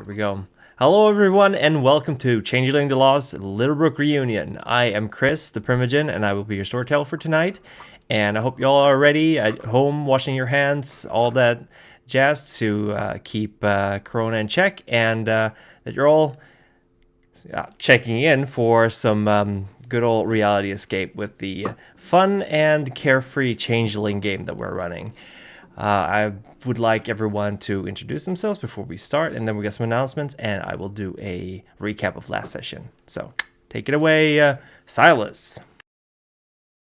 Here we go. Hello, everyone, and welcome to Changeling the Law's Littlebrook Reunion. I am Chris, the Primogen, and I will be your storyteller for tonight. And I hope you all are ready at home, washing your hands, all that jazz to keep Corona in check, and that you're all checking in for some good old reality escape with the fun and carefree Changeling game that we're running. I would like everyone to introduce themselves before we start, and then we get some announcements, and I will do a recap of last session. So, take it away, Silas.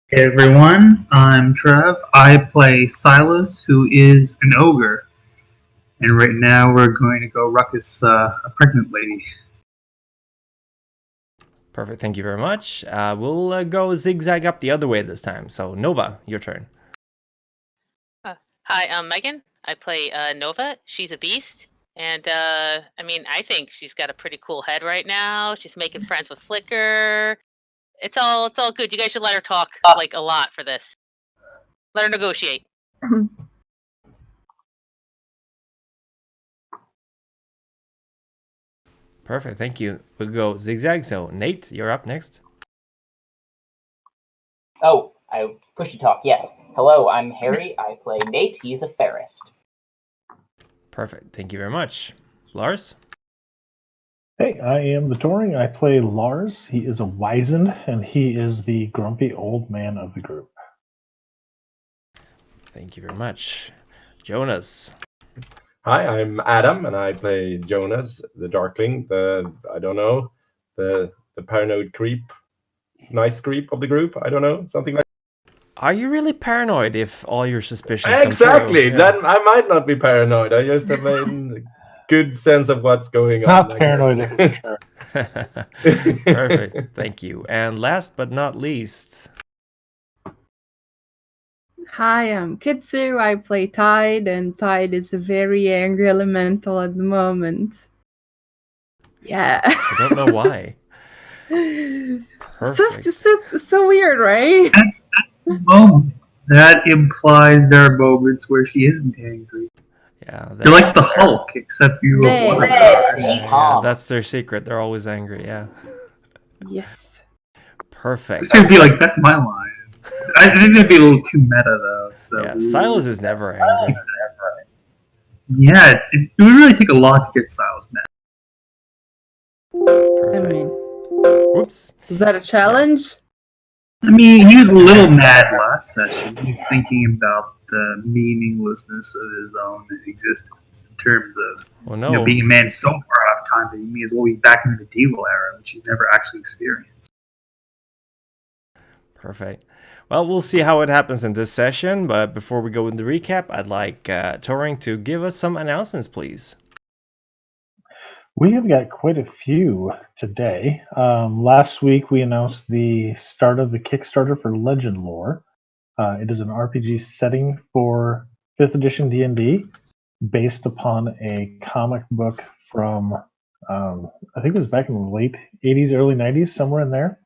Hey everyone, I'm Trev. I play Silas, who is an ogre. And right now we're going to go ruckus a pregnant lady. Perfect, thank you very much. We'll go zigzag up the other way this time. So, Nova, your turn. Hi, I'm Megan. I play Nova. She's a beast. And, I think she's got a pretty cool head right now. She's making friends with Flicker. It's all good. You guys should let her talk, a lot for this. Let her negotiate. Perfect, thank you. We'll go zigzag. So, Nate, you're up next. Oh, I push to talk, yes. Hello, I'm Harry. I play Nate. He's a Ferrist. Perfect, thank you very much. Lars? Hey, I am the Touring. I play Lars. He is a wizened, and he is the grumpy old man of the group. Thank you very much. Jonas? Hi, I'm Adam, and I play Jonas, the Darkling, the paranoid creep, nice creep of the group. I don't know, something like. Are you really paranoid if all your suspicions Exactly. come true? That I might not be paranoid. I just have a good sense of what's going on. Not paranoid, for sure. Perfect. Thank you. And last but not least. Hi, I'm Kitsu. I play Tide, and Tide is a very angry elemental at the moment. Yeah. I don't know why. Perfect. So weird, right? Moment. That implies there are moments where she isn't angry. Yeah, They're like the Hulk, except you avoid yeah, that's their secret. They're always angry, yeah. Yes. Perfect. It's gonna be like, that's my line. I think that'd be a little too meta, though. So. Yeah, Silas is never angry. Yeah, it would really take a lot to get Silas mad. Perfect. I mean, whoops. Is that a challenge? Yeah. I mean, he was a little mad last session. He was thinking about the meaninglessness of his own existence in terms of being a man so far out of time that he may as well be back in the medieval era, which he's never actually experienced. Perfect. Well, we'll see how it happens in this session, but before we go in the recap, I'd like Touring to give us some announcements, please. We have got quite a few today. Last week, we announced the start of the Kickstarter for Legend Lore. It is an RPG setting for 5th edition D&D based upon a comic book from, I think it was back in the late 80s, early 90s, somewhere in there.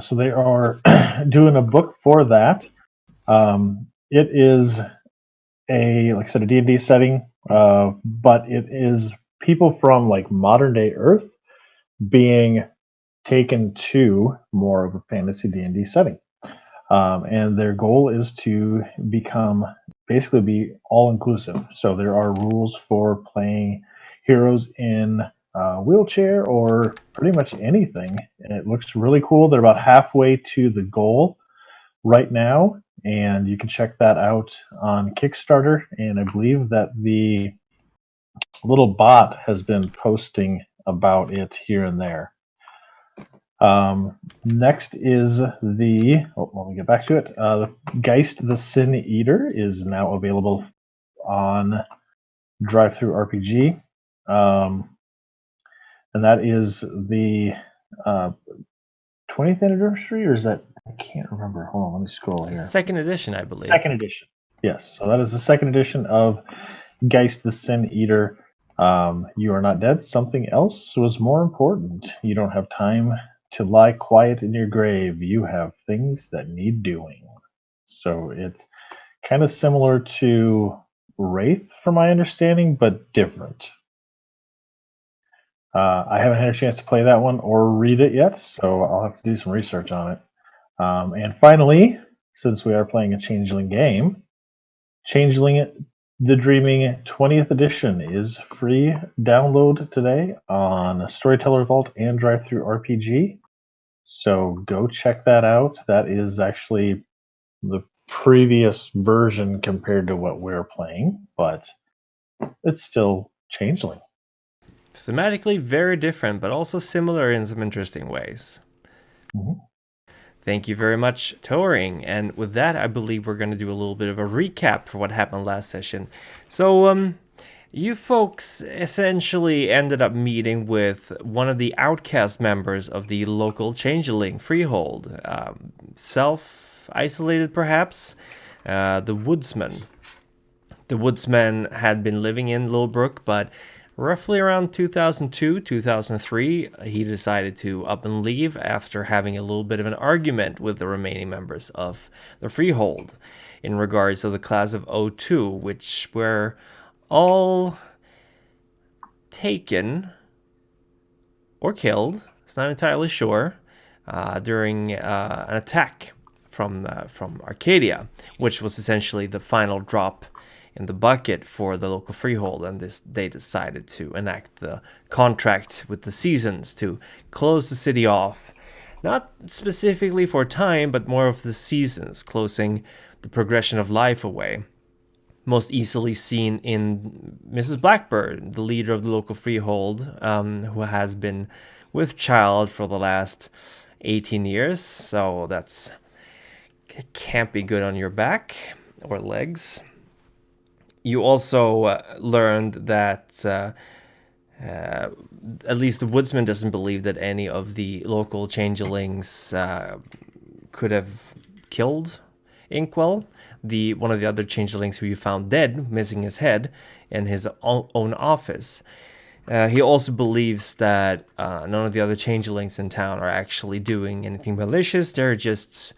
So they are doing a book for that. It is like I said, a D&D setting, but it is people from like modern day Earth being taken to more of a fantasy D&D setting. And their goal is to basically be all inclusive. So there are rules for playing heroes in wheelchair or pretty much anything. And it looks really cool. They're about halfway to the goal right now, and you can check that out on Kickstarter. And I believe that the little bot has been posting about it here and there. Next is let me get back to it. The Geist the Sin Eater is now available on Drive-Thru RPG. And that is the 20th anniversary, or is that? I can't remember. Hold on, let me scroll here. Second edition, I believe. Second edition. Yes. So that is the second edition of Geist the Sin Eater. You are not dead. Something else was more important. You don't have time to lie quiet in your grave. You have things that need doing. So it's kind of similar to Wraith, from my understanding, but different. I haven't had a chance to play that one or read it yet, so I'll have to do some research on it. And finally, since we are playing a Changeling game, Changeling the Dreaming 20th edition is free download today on Storyteller Vault and Drive-Thru RPG. So go check that out. That is actually the previous version compared to what we're playing, but it's still Changeling. Thematically very different, but also similar in some interesting ways. Mm-hmm. Thank you very much, Touring. And with that, I believe we're going to do a little bit of a recap for what happened last session. So, you folks essentially ended up meeting with one of the outcast members of the local Changeling freehold. Self-isolated, perhaps? The Woodsman. The Woodsman had been living in Littlebrook, but roughly around 2002, 2003, he decided to up and leave after having a little bit of an argument with the remaining members of the freehold in regards to the class of 02, which were all taken or killed, it's not entirely sure, during an attack from Arcadia, which was essentially the final drop in the bucket for the local freehold, and they decided to enact the contract with the seasons to close the city off, not specifically for time, but more of the seasons, closing the progression of life away. Most easily seen in Mrs. Blackbird, the leader of the local freehold, who has been with child for the last 18 years, so it can't be good on your back or legs. You also learned that at least the Woodsman doesn't believe that any of the local changelings could have killed Inkwell, one of the other changelings who you found dead, missing his head, in his own office. He also believes that none of the other changelings in town are actually doing anything malicious. They're just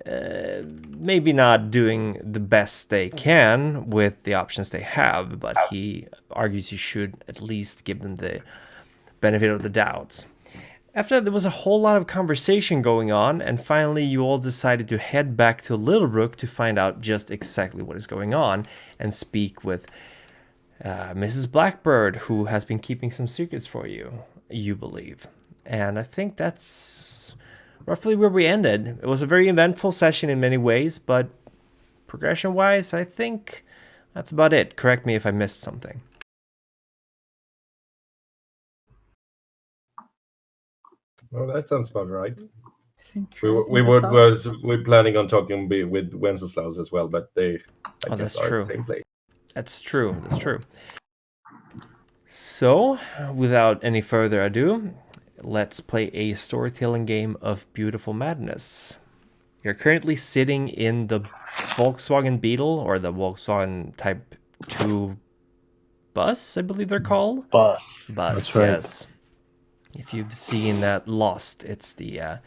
maybe not doing the best they can with the options they have, but he argues you should at least give them the benefit of the doubt. After that, there was a whole lot of conversation going on, and finally you all decided to head back to Littlebrook to find out just exactly what is going on and speak with Mrs. Blackbird, who has been keeping some secrets for you believe. And I think that's roughly where we ended. It was a very eventful session in many ways, but progression-wise, I think that's about it. Correct me if I missed something. Well, that sounds about right. We're We're planning on talking with Wenceslaus as well, but they that's are true. at the same place. That's true. So, without any further ado, let's play a storytelling game of Beautiful Madness. You're currently sitting in the Volkswagen Beetle, or the Volkswagen Type 2 bus, I believe they're called. Bus. Bus, right. Yes. If you've seen Lost, it's the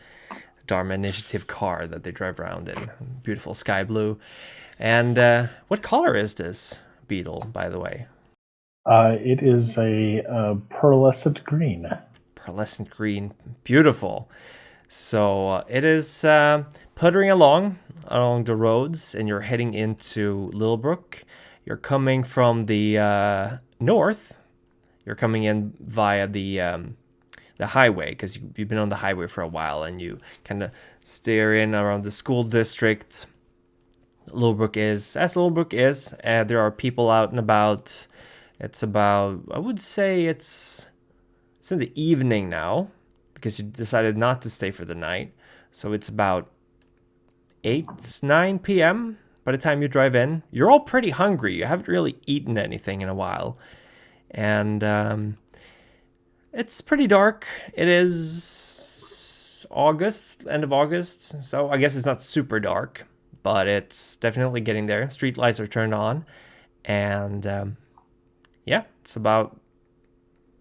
Dharma Initiative car that they drive around in. Beautiful sky blue. And what color is this Beetle, by the way? It is a pearlescent green. Pearlescent green. Beautiful. So it is puttering along the roads, and you're heading into Littlebrook. You're coming from the north. You're coming in via the highway, because you've been on the highway for a while, and you kind of steer in around the school district. Littlebrook is, as Littlebrook is, there are people out and about. It's about, I would say it's in the evening now, because you decided not to stay for the night. So it's about 9 p.m. by the time you drive in. You're all pretty hungry. You haven't really eaten anything in a while. And it's pretty dark. It is August, end of August. So I guess it's not super dark, but it's definitely getting there. Street lights are turned on. And yeah, it's about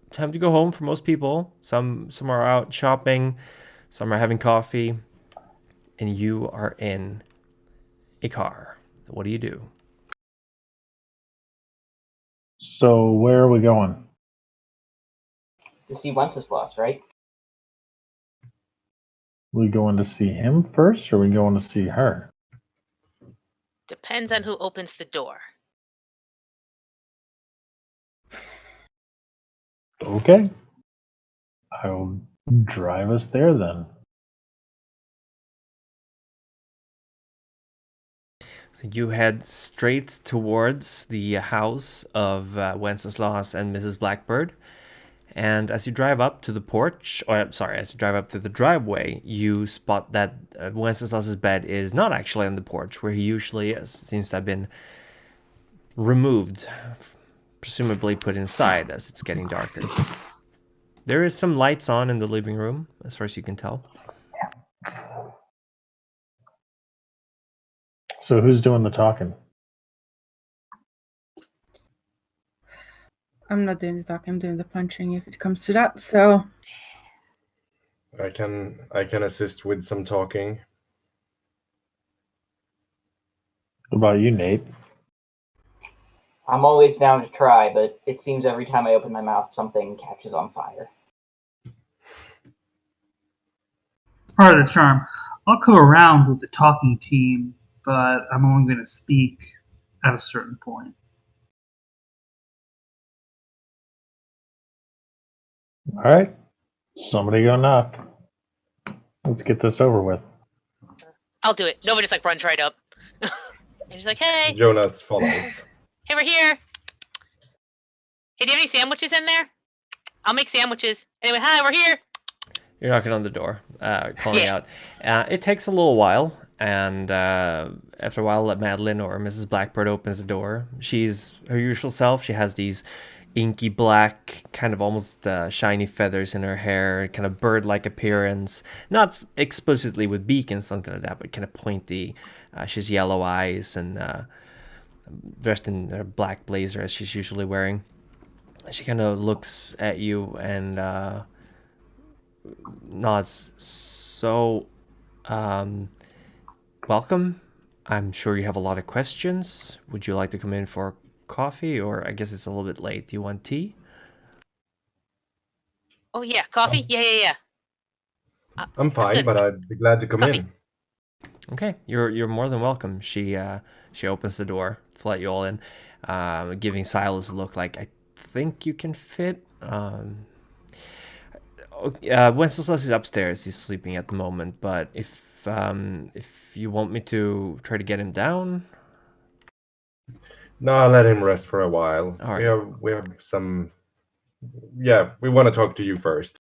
time to go home for most people. Some are out shopping, some are having coffee, and you are in a car. What do? So where are we going? to see Wenceslas, right? We going to see him first, or we going to see her? Depends on who opens the door. Okay. I'll drive us there then. So you head straight towards the house of Wenceslas and Mrs. Blackbird. And as you drive up to the porch, as you drive up to the driveway, you spot that Wenceslas's bed is not actually on the porch where he usually is. It seems to have been removed, presumably put inside as it's getting darker. There is some lights on in the living room, as far as you can tell. So who's doing the talking? I'm not doing the talking, I'm doing the punching if it comes to that, so... I can assist with some talking. What about you, Nate? I'm always down to try, but it seems every time I open my mouth, something catches on fire. Part of the charm. I'll come around with the talking team, but I'm only going to speak at a certain point. All right. Somebody go knock. Let's get this over with. I'll do it. Nova just like runs right up. And he's like, hey. Jonas follows. Hey, we're here. Hey, do you have any sandwiches in there? I'll make sandwiches. Anyway, hi, we're here. You're knocking on the door, calling out. It takes a little while, and after a while, Madeline or Mrs. Blackbird opens the door. She's her usual self. She has these inky black, kind of almost shiny feathers in her hair, kind of bird-like appearance. Not explicitly with beak and something like that, but kind of pointy. She's yellow eyes and dressed in her black blazer as she's usually wearing. She kind of looks at you and nods. So, welcome. I'm sure you have a lot of questions. Would you like to come in for coffee, or I guess it's a little bit late. Do you want tea? Oh yeah, coffee. Yeah. I'm fine, but I'd be glad to come Coffee. in. Okay, you're more than welcome. She opens the door to let you all in, giving Silas a look like, I think you can fit. Wenceslas is upstairs. He's sleeping at the moment, but if you want me to try to get him down. No, I'll let him rest for a while. All right. We have some. Yeah, we want to talk to you first.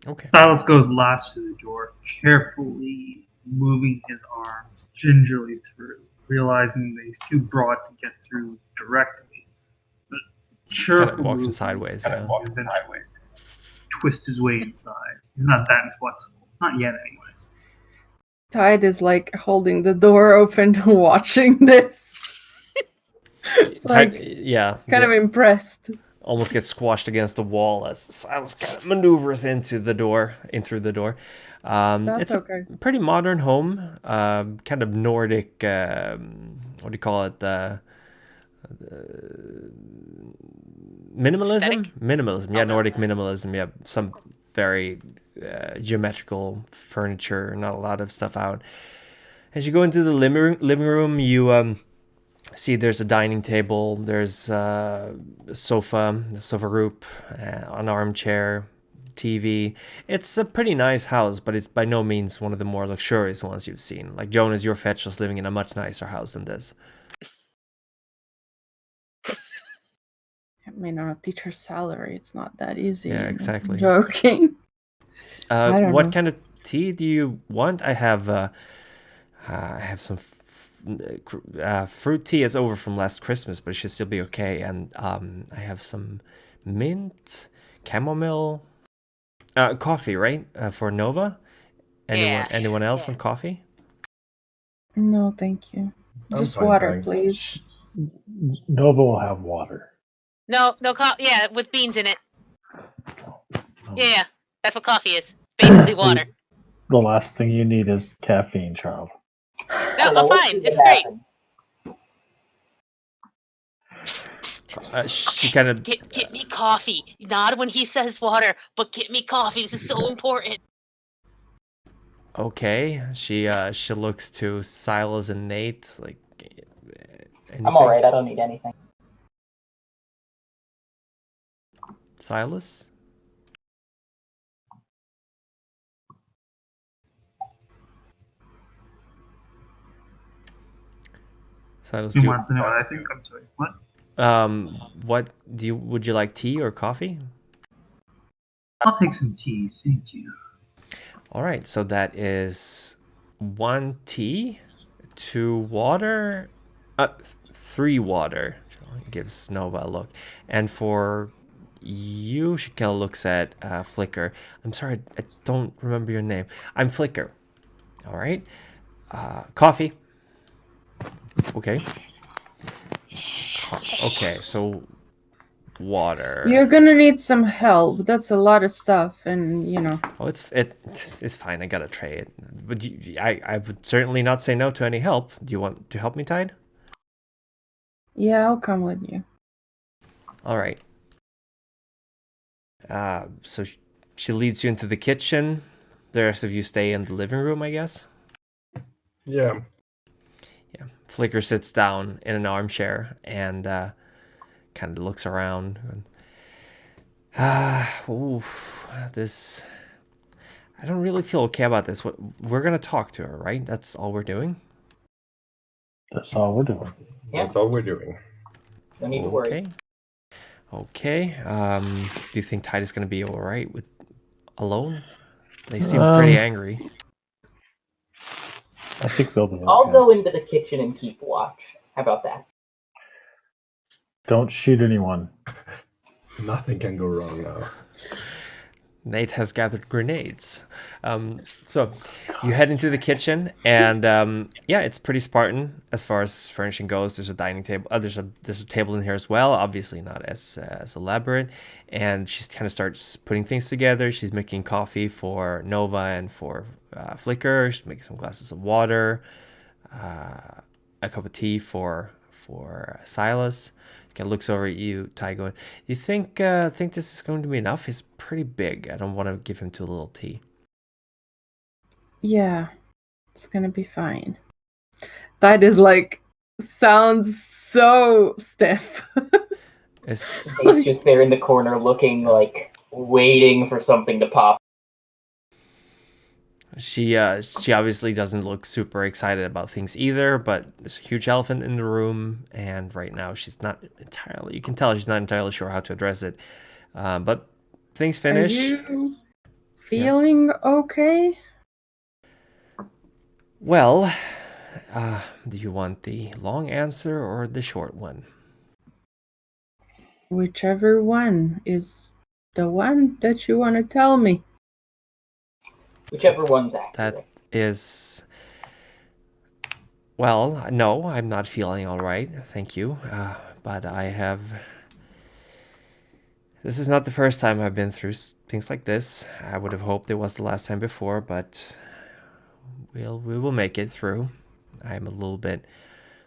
Okay. Silas goes last to the door, carefully moving his arms gingerly through, realizing that he's too broad to get through directly. But careful Kind of walks movements, sideways, and then twist his way inside. He's not that inflexible. Not yet, anyways. Tide is like holding the door open, watching this. Like, kind of impressed. Almost gets squashed against the wall as Silas kind of maneuvers in through the door. It's okay. a pretty modern home, kind of Nordic. What do you call it? Minimalism. Aesthetic? Minimalism. Yeah, Oh, no. Nordic minimalism. Yeah, some very geometrical furniture. Not a lot of stuff out. As you go into the living room, you see there's a dining table, there's a sofa group, an armchair, TV. It's a pretty nice house, but it's by no means one of the more luxurious ones you've seen. Like Jonas, your fetch was living in a much nicer house than this. I mean, on a teacher's salary, it's not that easy. Yeah, exactly. I'm joking. I don't What know. kind of tea do you want? I have some fruit tea. It's over from last Christmas, but it should still be okay. And I have some mint, chamomile, coffee, right? For Nova. Anyone else want coffee? No, thank you. I'm Just fine, water, thanks. please. Nova will have water. No, yeah, with beans in it. Yeah, that's what coffee is. Basically water. The last thing you need is caffeine, child. No, I'm fine. It's great. She kind of get me coffee. Not when he says water, but get me coffee. This is so important. Okay. She looks to Silas and Nate like. Anything? I'm all right. I don't need anything. Silas. Silas, He wants to know what I think. I'm sorry. What? What would you like, tea or coffee? I'll take some tea, thank you. All right, so that is 1 tea, 2 water, 3 water. Gives Nova a look, and for you, she kind of looks at Flicker. I'm sorry, I don't remember your name. I'm Flicker. All right, coffee. Okay. Okay, so water. You're gonna need some help. That's a lot of stuff, and you know. Oh, it's fine. I got a tray. But I would certainly not say no to any help. Do you want to help me, Tide? Yeah, I'll come with you. All right. So she leads you into the kitchen. The rest of you stay in the living room, I guess. Yeah. Yeah. Flicker sits down in an armchair and kind of looks around. This. I don't really feel okay about this. We're gonna talk to her, right? That's all we're doing. That's all we're doing. Yeah. That's all we're doing. No need to worry. Okay. Do you think Tide is gonna be all right with alone? They seem pretty angry. I think they'll be okay. I'll go into the kitchen and keep watch. How about that? Don't shoot anyone. Nothing can go wrong now. Nate has gathered grenades. So you head into the kitchen, and yeah, it's pretty Spartan as far as furnishing goes. There's a dining table. There's a table in here as well. Obviously not as elaborate. And she kind of starts putting things together. She's making coffee for Nova and for Flicker. She's making some glasses of water, a cup of tea for Silas. Kind of looks over at you, Ty, going, "You think this is going to be enough? He's pretty big. I don't want to give him too little tea." Yeah, it's gonna be fine. That is like sounds so stiff. He's just there in the corner, looking like waiting for something to pop. She obviously doesn't look super excited about things either, but there's a huge elephant in the room, and right now she's not entirely. You can tell she's not entirely sure how to address it. But things finish. Are you feeling okay? Well, do you want the long answer or the short one? Whichever one is the one that you want to tell me. Whichever one's accurate. That is... Well, no, I'm not feeling all right, thank you. But I have... This is not the first time I've been through things like this. I would have hoped it was the last time before, but we will make it through. I'm a little bit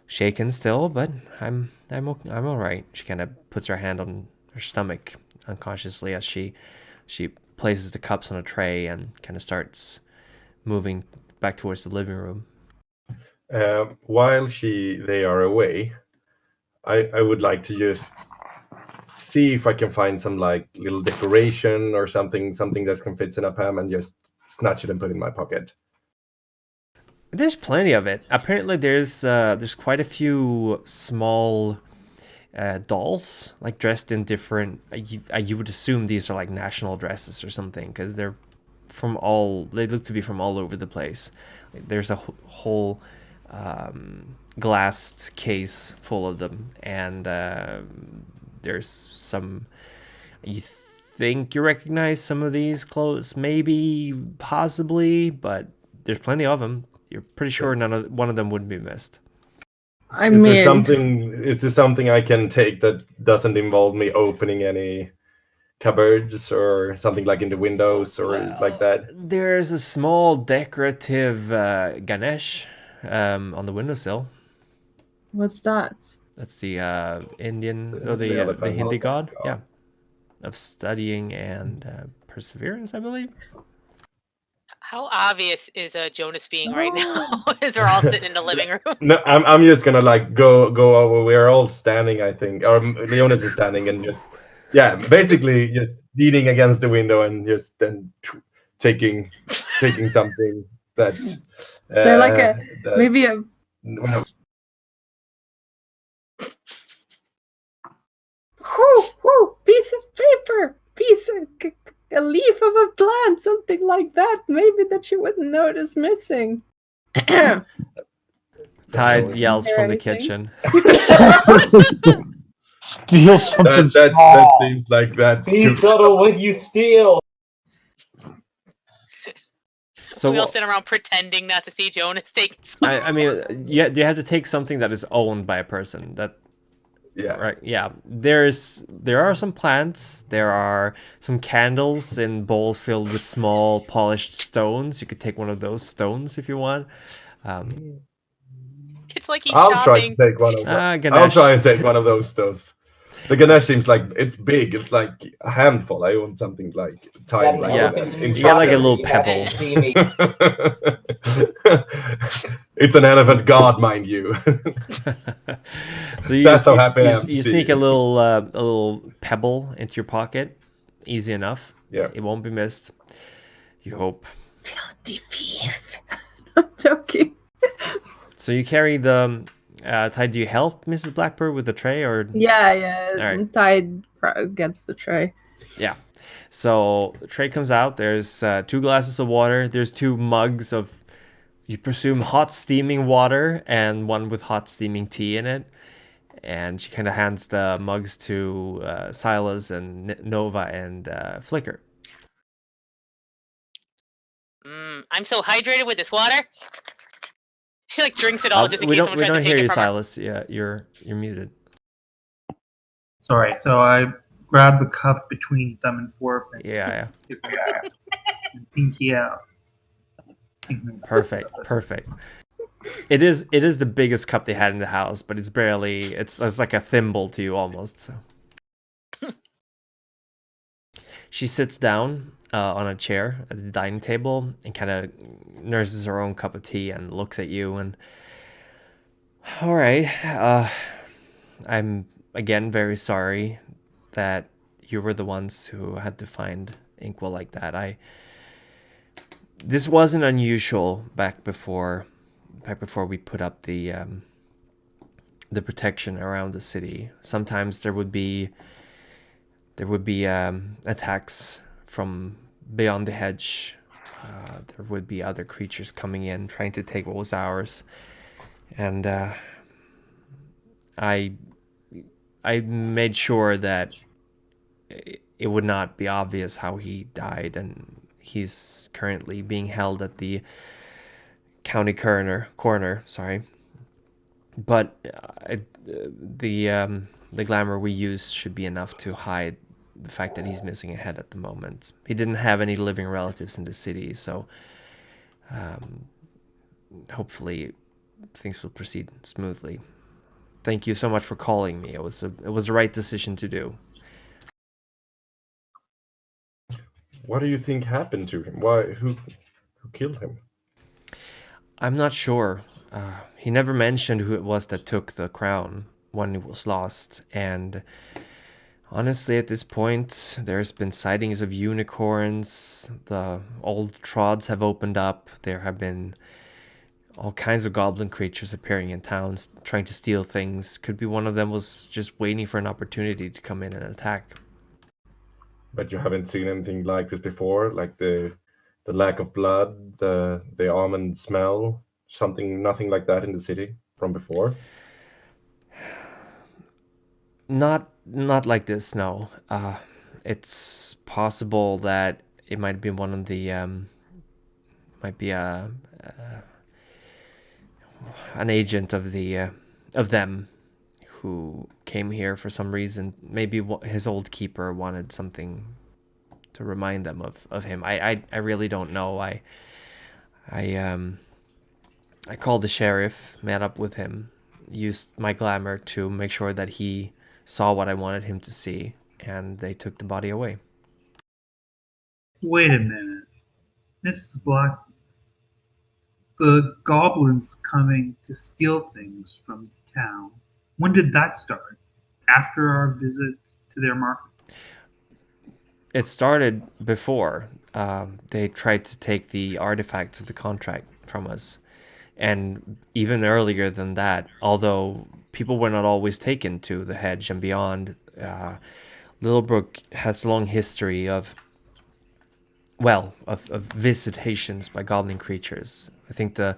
shaken still, but I'm all right. She kind of puts her hand on her stomach unconsciously as she places the cups on a tray and kind of starts moving back towards the living room. While they are away, I would like to just see if I can find some like little decoration or something that can fit in a palm and just snatch it and put it in my pocket. There's plenty of it. Apparently, there's quite a few small dolls, like dressed in different. You would assume these are like national dresses or something, because they're from all. They look to be from all over the place. There's a whole glass case full of them, and there's some. You think you recognize some of these clothes, maybe, possibly, but there's plenty of them. You're pretty sure one of them wouldn't be missed. Is there something I can take that doesn't involve me opening any cupboards or something like in the windows or like that? There's a small decorative Ganesh on the windowsill. What's that? That's the Indian, or The the elephant Hindi god. god. Yeah, of studying and perseverance, I believe. How obvious is Jonas being right now? As we're all sitting in the living room. No, I'm just gonna like go over. We're all standing, I think, or Leonis is standing and just basically just leaning against the window and just then taking something that. Is there like a that, maybe a well, piece of paper, a leaf of a plant, something like that, maybe that you wouldn't notice missing. Tide yells Hear from the anything? kitchen. Steal something that small. seems like that's Be too. subtle when you steal. So We all sit around pretending not to see Jonas take something. I mean, you have to take something that is owned by a person. That Yeah. right? Yeah. There are some plants. There are some candles in bowls filled with small polished stones. You could take one of those stones if you want. It's like he's I'll try to shopping. take one of those. I'll Ganesh. try and take one of those stones. The Ganesh seems like it's big. It's like a handful. I want something like tiny. Like Yeah. an You get like a little You have to pebble. see me. It's an elephant god, mind you. So you That's so happy I am to you see sneak you. a little pebble into your pocket. Easy enough. Yeah. It won't be missed. You hope. Filthy thief. I'm joking. So you carry the Tide. Do you help Mrs. Blackbird with the tray, or Yeah. right. Tide gets the tray. yeah? So the tray comes out. There's 2 glasses of water. There's 2 mugs of, you presume, hot steaming water, and one with hot steaming tea in it. And she kind of hands the mugs to Silas and Nova and Flicker. I'm so hydrated with this water. She like drinks it all just in we case don't someone tries to hear take you, it from her. Silas. Yeah, you're muted. Sorry. So I grab the cup between thumb and forefinger. Yeah. And pinky out. Perfect. It is the biggest cup they had in the house, but it's barely. It's like a thimble to you almost. So. She sits down on a chair at the dining table and kind of nurses her own cup of tea and looks at you and. All right. I'm again very sorry that you were the ones who had to find Inkwell like that. This wasn't unusual back before we put up the protection around the city. Sometimes there would be attacks from beyond the hedge. There would be other creatures coming in trying to take what was ours, and I made sure that it would not be obvious how he died, and he's currently being held at the county coroner. Sorry, but the glamour we use should be enough to hide the fact that he's missing a head at the moment. He didn't have any living relatives in the city, so hopefully things will proceed smoothly. Thank you so much for calling me. It was the right decision to do. What do you think happened to him? Who killed him? I'm not sure. He never mentioned who it was that took the crown when it was lost, and honestly, at this point, there's been sightings of unicorns. The old trods have opened up. There have been all kinds of goblin creatures appearing in towns, trying to steal things. Could be one of them was just waiting for an opportunity to come in and attack. But you haven't seen anything like this before, like the lack of blood, the almond smell, nothing like that in the city from before. Not like this, no. It's possible that it might be one of the might be an agent of them who came here for some reason. Maybe his old keeper wanted something to remind them of him. I really don't know. I called the sheriff, met up with him, used my glamour to make sure that he saw what I wanted him to see, and they took the body away. Wait a minute. Mrs. Black, the goblins coming to steal things from the town. When did that start? After our visit to their market? It started before. They tried to take the artifacts of the contract from us. And even earlier than that, although people were not always taken to the hedge and beyond, Littlebrook has a long history of visitations by goblin creatures. I think the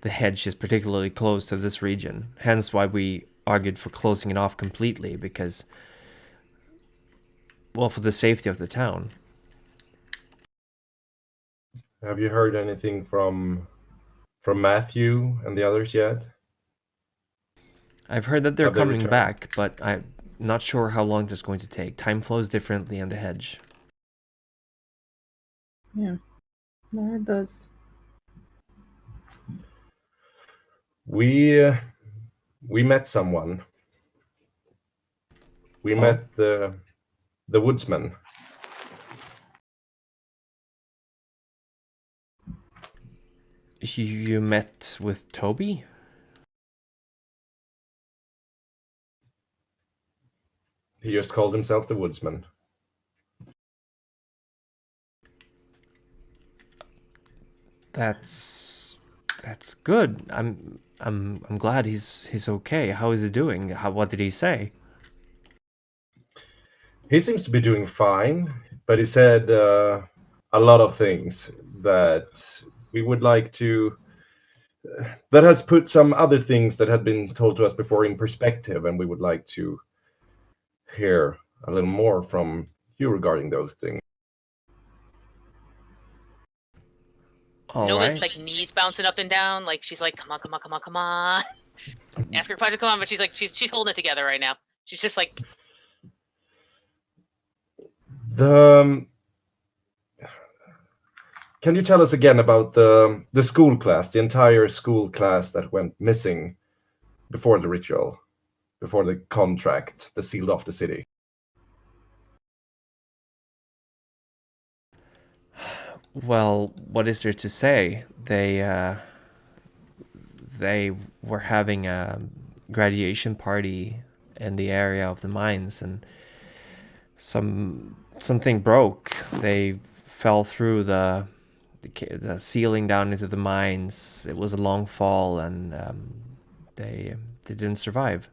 hedge is particularly close to this region, hence why we argued for closing it off completely, because, well, for the safety of the town. Have you heard anything from Matthew and the others yet? I've heard that they're coming back, but I'm not sure how long that's going to take. Time flows differently in the hedge. Yeah, no, it does. We met someone. We met the woodsman. You met with Toby? He just called himself the woodsman. That's good. I'm glad he's okay. How is he doing? What did he say? He seems to be doing fine, but he said a lot of things that we would like to. That has put some other things that had been told to us before in perspective, and we would like to hear a little more from you regarding those things. Nova's like knees bouncing up and down, like she's like, come on. Ask her question to come on, but she's like, she's holding it together right now. She's just like. Can you tell us again about the school class, the entire school class that went missing before the ritual, before the contract that sealed off the city? Well, what is there to say? They were having a graduation party in the area of the mines, and something broke. They fell through the ceiling down into the mines. It was a long fall, and they didn't survive.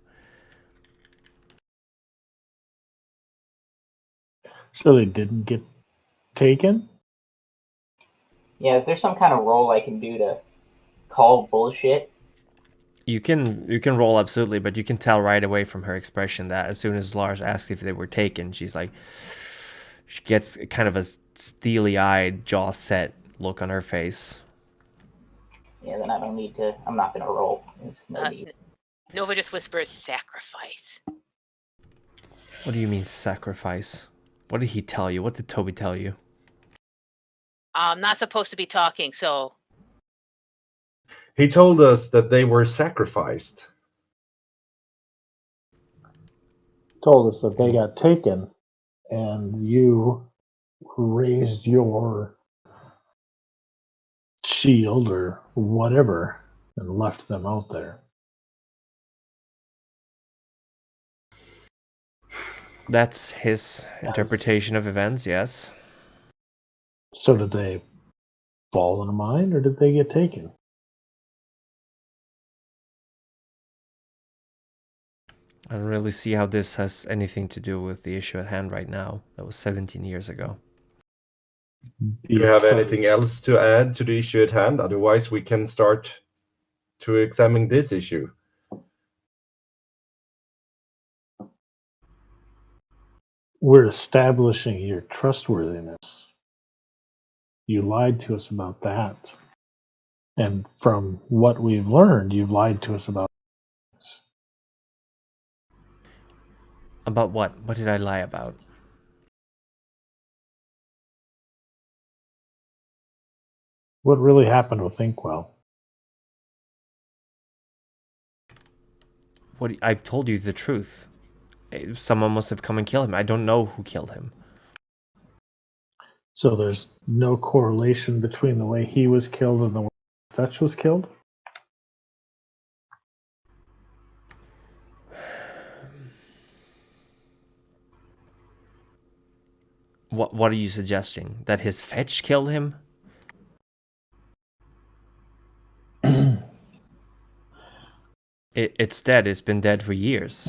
So they didn't get taken? Yeah, is there some kind of role I can do to call bullshit? You can roll absolutely, but you can tell right away from her expression that as soon as Lars asked if they were taken, she's like, she gets kind of a steely-eyed, jaw set look on her face. Yeah, then I don't need to. I'm not gonna roll. No need. Nova just whispers, "Sacrifice." What do you mean sacrifice? What did he tell you? What did Toby tell you? I'm not supposed to be talking, so. He told us that they were sacrificed. Told us that they got taken, and you raised your shield or whatever and left them out there. That's his interpretation of events, yes. So did they fall in a mine, or did they get taken? I don't really see how this has anything to do with the issue at hand right now. That was 17 years ago. Do you have anything else to add to the issue at hand? Otherwise, we can start to examine this issue. We're establishing your trustworthiness. You lied to us about that. And from what we've learned, you've lied to us about this. About what? What did I lie about? What really happened with Inkwell? I've told you the truth. Someone must have come and killed him. I don't know who killed him. So there's no correlation between the way he was killed and the way Fetch was killed? What are you suggesting? That his Fetch killed him? It's dead. It's been dead for years.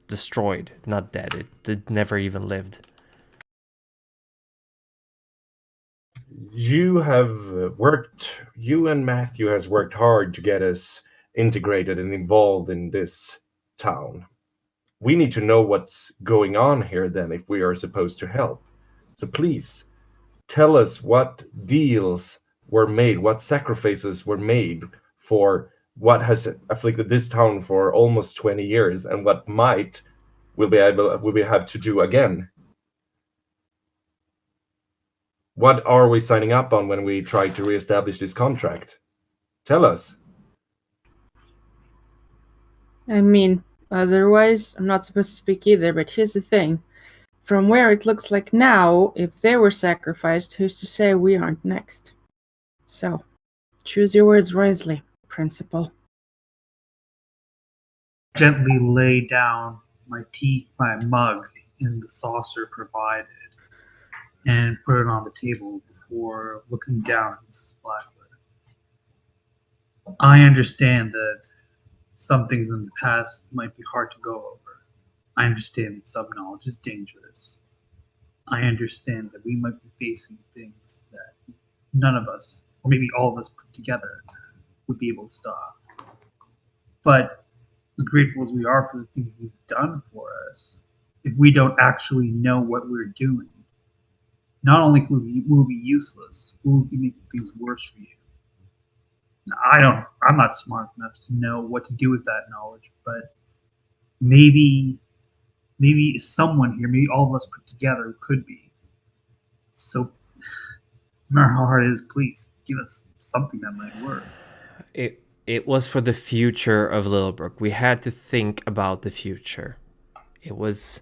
Destroyed, not dead. It never even lived. You and Matthew has worked hard to get us integrated and involved in this town. We need to know what's going on here then if we are supposed to help. So please, tell us what deals were made, what sacrifices were made for what has afflicted this town for almost 20 years and what will we have to do again. What are we signing up on when we try to reestablish this contract? Tell us. I mean, otherwise, I'm not supposed to speak either, but here's the thing. From where it looks like now, if they were sacrificed, who's to say we aren't next? So, choose your words wisely, Principal. Gently lay down my mug in the saucer provided and put it on the table before looking down at Mrs. Blackwood. I understand that some things in the past might be hard to go over. I understand that some knowledge is dangerous. I understand that we might be facing things that none of us, or maybe all of us put together, would be able to stop. But as grateful as we are for the things you've done for us, if we don't actually know what we're doing, not only will we be useless, we'll be making things worse for you. Now, I'm not smart enough to know what to do with that knowledge, but maybe someone here, maybe all of us put together could be. So, no matter how hard it is, please give us something that might work. It was for the future of Littlebrook. We had to think about the future. It was...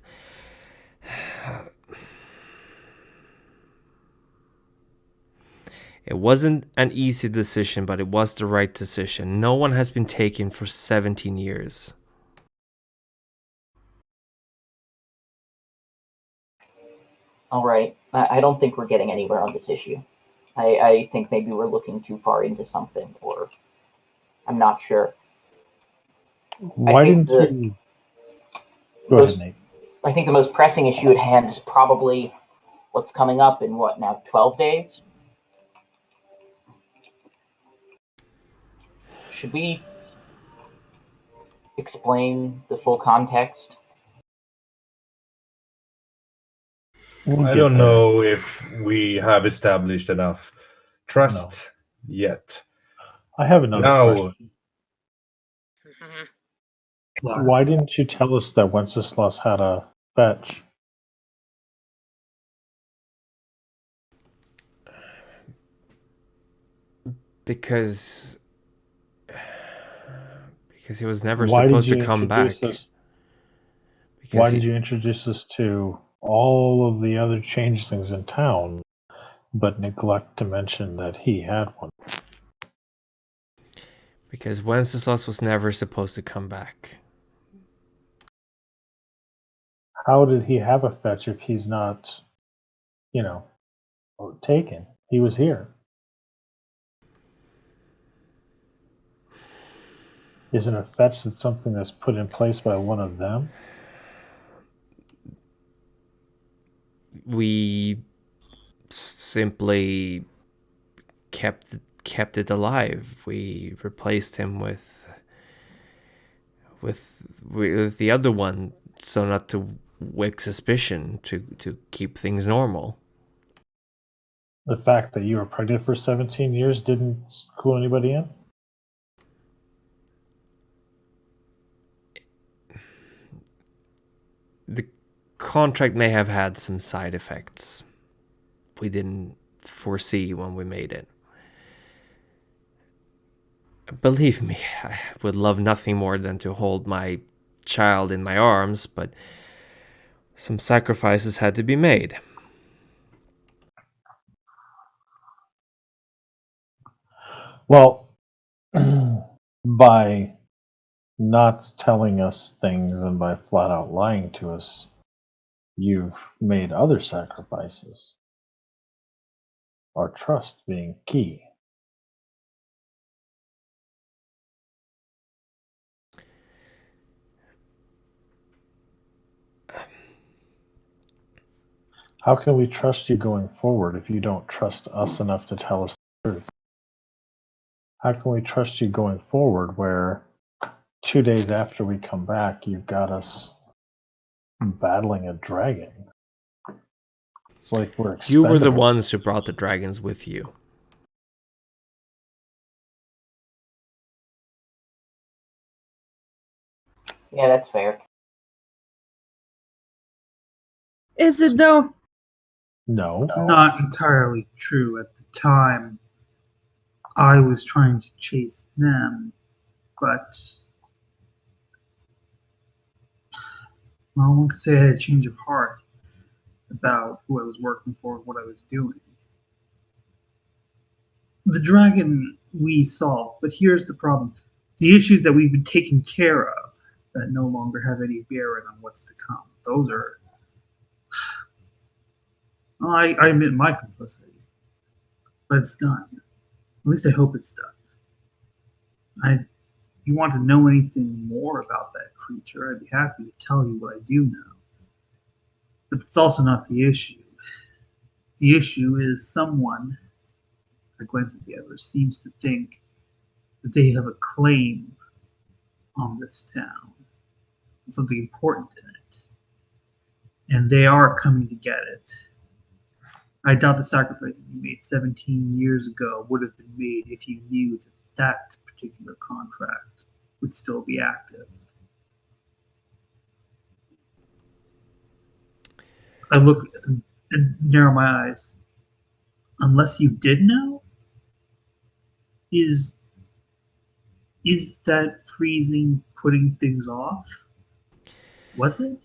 It wasn't an easy decision, but it was the right decision. No one has been taken for 17 years. All right. I don't think we're getting anywhere on this issue. I think maybe we're looking too far into something, or I'm not sure. Why didn't you... Go ahead, Nate. I think the most pressing issue at hand is probably what's coming up in, 12 days? Should we explain the full context? I don't know if we have established enough trust yet. I have another question. Mm-hmm. Why didn't you tell us that Wenceslas had a fetch? Because he was never supposed to come back. Why did you introduce us to all of the other changelings in town, but neglect to mention that he had one? Because Wenceslas was never supposed to come back. How did he have a fetch if he's not, taken? He was here. Isn't a fetch that's something that's put in place by one of them? We simply kept it alive. We replaced him with the other one, so not to wake suspicion, to keep things normal. The fact that you were pregnant for 17 years didn't clue anybody in? The contract may have had some side effects we didn't foresee when we made it. Believe me, I would love nothing more than to hold my child in my arms, but some sacrifices had to be made. Well, by not telling us things and by flat out lying to us, you've made other sacrifices. Our trust being key. How can we trust you going forward if you don't trust us enough to tell us the truth? How can we trust you going forward where 2 days after we come back, you've got us battling a dragon? It's like we're expendable. You were the ones who brought the dragons with you. Yeah, that's fair. Is it though? No. It's not entirely true. At the time, I was trying to chase them, but well, one could say I had a change of heart about who I was working for and what I was doing. The dragon we solved, but here's the problem. The issues that we've been taking care of that no longer have any bearing on what's to come. Those are... Well, I admit my complicity. But it's done. At least I hope it's done. If you want to know anything more about that creature, I'd be happy to tell you what I do know. But it's also not the issue. The issue is someone, I glance at the others, seems to think that they have a claim on this town. Something important in it. And they are coming to get it. I doubt the sacrifices you made 17 years ago would have been made if you knew that that particular contract would still be active. I look and narrow my eyes. Unless you did know? Is that freezing putting things off? Was it?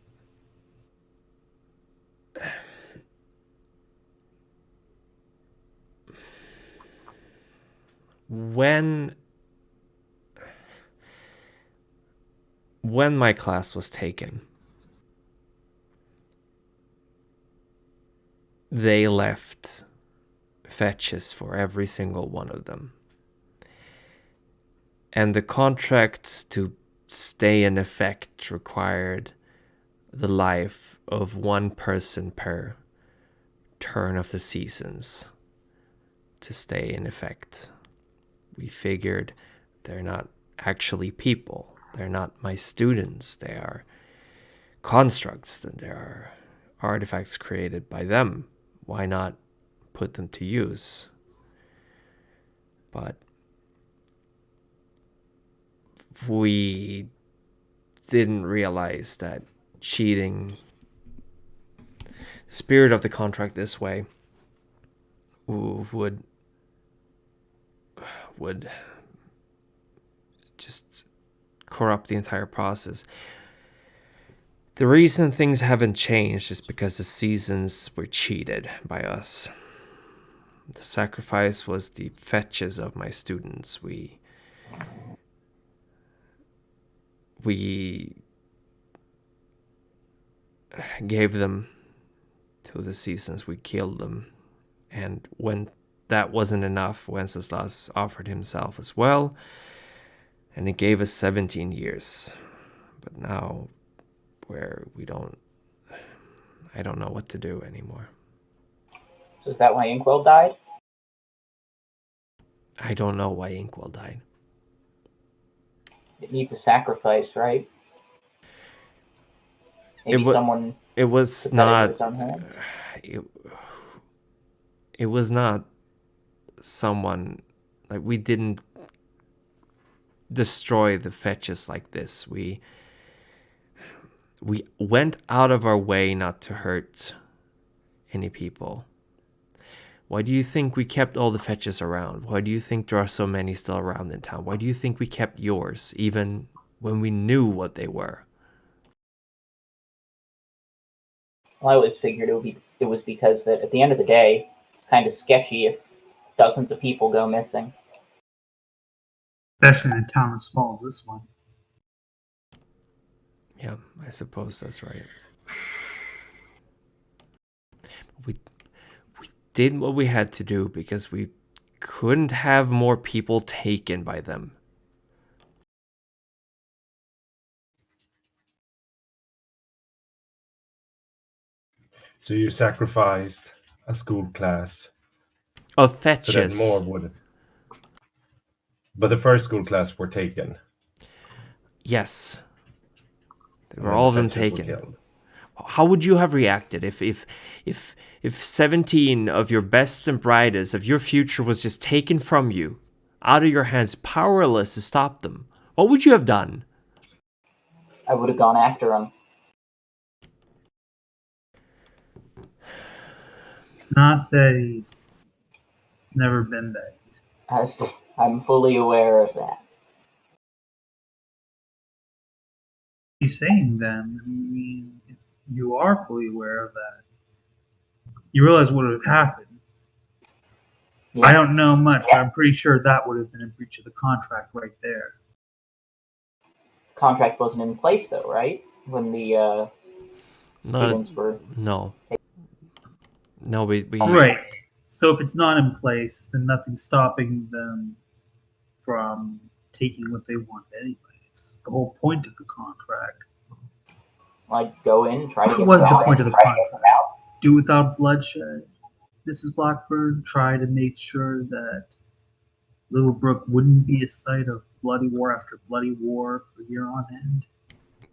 When my class was taken, they left fetches for every single one of them. And the contract to stay in effect required the life of one person per turn of the seasons to stay in effect. We figured they're not actually people. They're not my students. They are constructs, and there are artifacts created by them. Why not put them to use? But we didn't realize that cheating the spirit of the contract this way would just corrupt the entire process. The reason things haven't changed is because the seasons were cheated by us. The sacrifice was the fetches of my students. We gave them to the seasons. We killed them. And when that wasn't enough, Wenceslas offered himself as well, and he gave us 17 years. But now, I don't know what to do anymore. So is that why Inkwell died? I don't know why Inkwell died. It needs a sacrifice, right? Maybe someone. It was not. It was not someone, like, we didn't destroy the fetches like this. We went out of our way not to hurt any people. Why do you think we kept all the fetches around? Why do you think there are so many still around in town? Why do you think we kept yours, even when we knew what they were? Well, I always figured it was because that at the end of the day, it's kind of sketchy if dozens of people go missing. Especially in a town as small as this one. Yeah, I suppose that's right. We did what we had to do because we couldn't have more people taken by them. So you sacrificed a school class Of fetches. so that more would. But the first school class were taken. Yes. They And were then all the of them fetches were taken. killed. How would you have reacted if 17 of your best and brightest of your future was just taken from you, out of your hands, powerless to stop them? What would you have done? I would have gone after him. It's not that easy. It's never been that easy. I'm fully aware of that. You're saying then, I mean, if you are fully aware of that, you realize what would have happened. Yeah. I don't know much, but I'm pretty sure that would have been a breach of the contract right there. Contract wasn't in place though, right? When the students were. No. No, we Right. So if it's not in place, then nothing's stopping them from taking what they want anyways. The whole point of the contract. Like go in, try to What get was them the out, point of the try to get them contract? out. Do without bloodshed. Mrs. Blackburn tried to make sure that Littlebrook wouldn't be a site of bloody war after bloody war for year on end.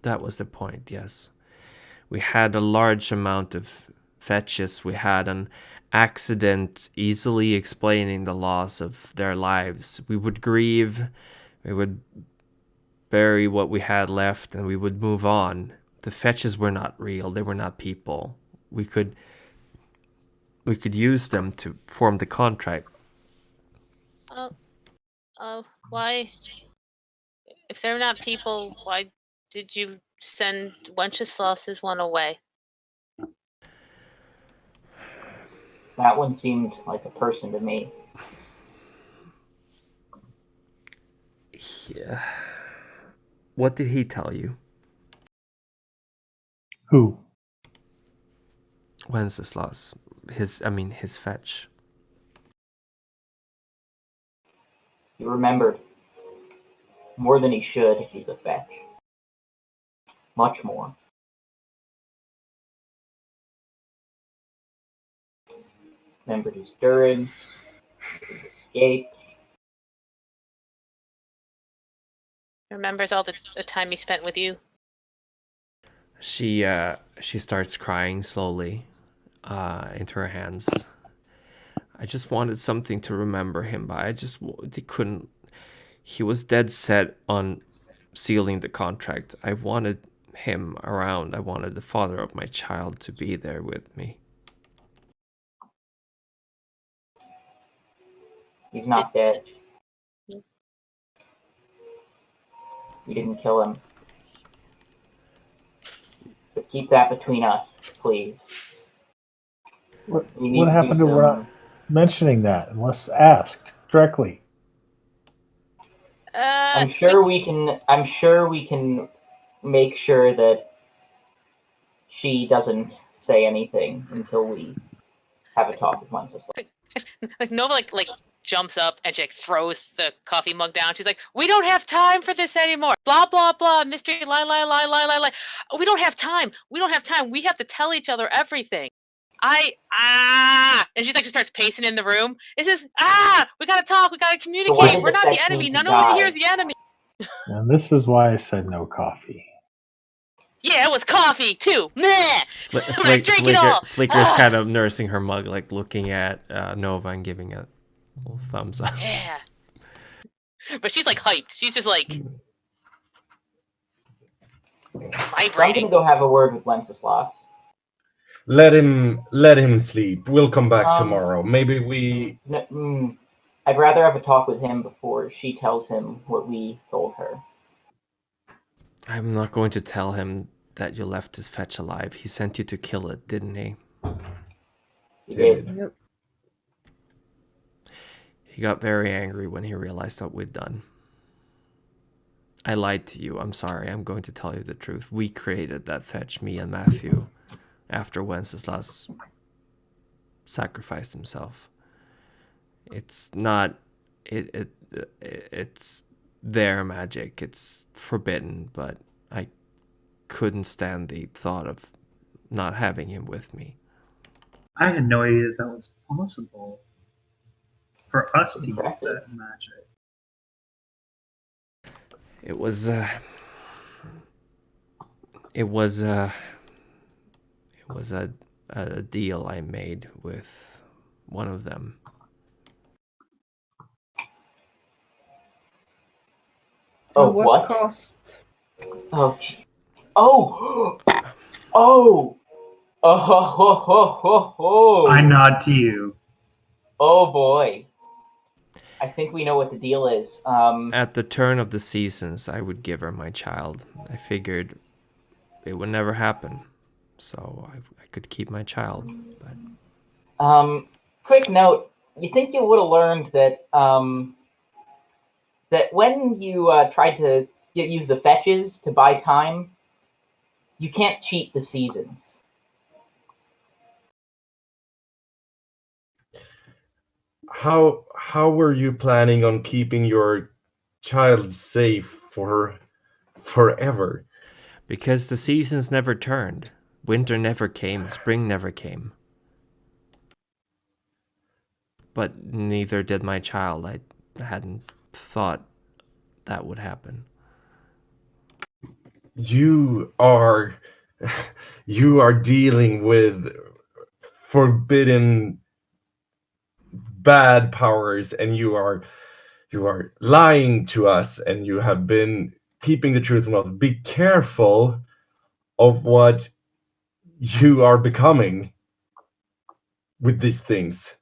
That was the point, yes. We had a large amount of fetches. We had an accident easily explaining the loss of their lives. We would grieve, we would bury what we had left, and we would move on. The fetches were not real, they were not people. We could use them to form the contract. Why? If they're not people, why did you send Wenceslas's one away? That one seemed like a person to me. Yeah. What did he tell you? Who? Wenceslas. His fetch. He remembered more than he should if he's a fetch. Much more. Remembered his stirring, his escape. Remembers all the time he spent with you? She starts crying slowly into her hands. I just wanted something to remember him by. They couldn't. He was dead set on sealing the contract. I wanted him around. I wanted the father of my child to be there with me. He's not dead. We didn't kill him. But keep that between us, please. What happened to we're not mentioning that unless asked directly? I'm sure we can make sure that she doesn't say anything until we have a talk with Wenceslas. Like Nova like jumps up and she like throws the coffee mug down. She's like, "We don't have time for this anymore. Blah blah blah. Mystery lie. We don't have time. We don't have time. We have to tell each other everything." And she's like, just starts pacing in the room. It says, we gotta talk. We gotta communicate. We're not the enemy. None of one here is the enemy. And this is why I said no coffee. Yeah, it was coffee too. Meh. I'm gonna drink it all. Flicker's kind of nursing her mug, like looking at Nova and giving a little thumbs up. Yeah. But she's like hyped. She's just like I'm vibrating. gonna go have a word with Wenceslas. Let him sleep. We'll come back tomorrow. Maybe we... I'd rather have a talk with him before she tells him what we told her. I'm not going to tell him that you left his fetch alive. He sent you to kill it, didn't he? He did. Yep. He got very angry when he realized what we'd done. I lied to you. I'm sorry. I'm going to tell you the truth. We created that fetch, me and Matthew, after Wenceslas sacrificed himself. It's not... It's their magic. It's forbidden, but I couldn't stand the thought of not having him with me. I had no idea that was possible for us to use that magic. It was a deal I made with one of them. What cost? Oh, oh, oh, oh! I nod to you. Oh boy. I think we know what the deal is. At the turn of the seasons, I would give her my child. I figured it would never happen, so I could keep my child. But quick note: you think you would have learned that that when you tried to use the fetches to buy time, you can't cheat the seasons. How were you planning on keeping your child safe for forever? Because the seasons never turned. Winter never came, spring never came. But neither did my child. I hadn't thought that would happen. You are dealing with forbidden bad powers, and you are lying to us, and you have been keeping the truth from us. Be careful of what you are becoming with these things.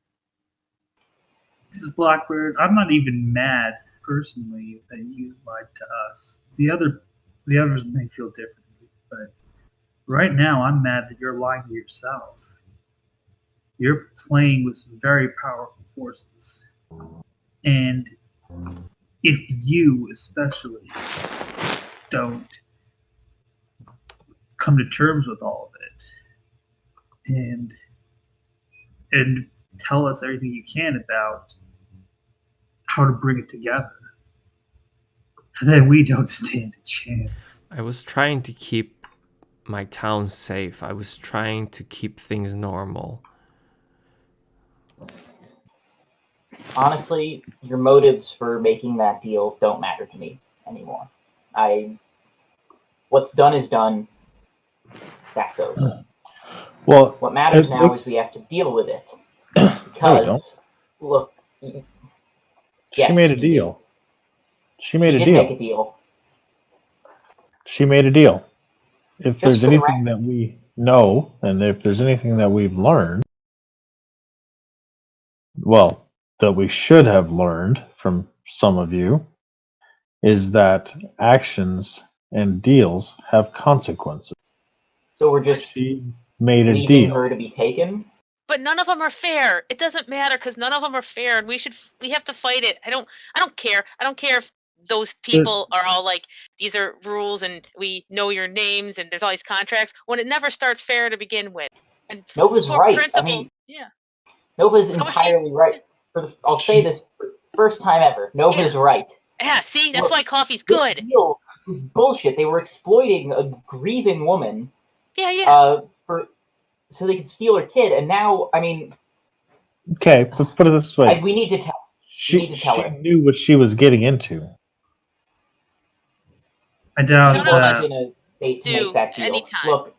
This is Blackbird. I'm not even mad personally that you lied to us. The others may feel differently, but right now I'm mad that you're lying to yourself. You're playing with some very powerful forces. And if you especially don't come to terms with all of it and tell us everything you can about how to bring it together, then we don't stand a chance. I was trying to keep my town safe. I was trying to keep things normal. Honestly, your motives for making that deal don't matter to me anymore. What's done is done. That's over. Well, what matters now is we have to deal with it. Because, look, she made a deal. She made a deal. Make a deal. She made a deal. If there's anything that we know, and if there's anything that we've learned, well, that we should have learned from some of you, is that actions and deals have consequences. So we're just made a leaving deal. her to be taken? But none of them are fair. It doesn't matter because none of them are fair, and we have to fight it. I don't care. I don't care if those people are all like, these are rules and we know your names and there's all these contracts when it never starts fair to begin with. And Nova's right. Principle, I mean, yeah. Nova's entirely right. I'll say this first time ever. Nova's right. Yeah, see, that's why coffee's good. This deal was bullshit. They were exploiting a grieving woman. Yeah. So they could steal her kid, and now, I mean... Okay, let's put it this way. We need to tell She knew what she was getting into. I doubt that. To make that deal. Anytime. Look,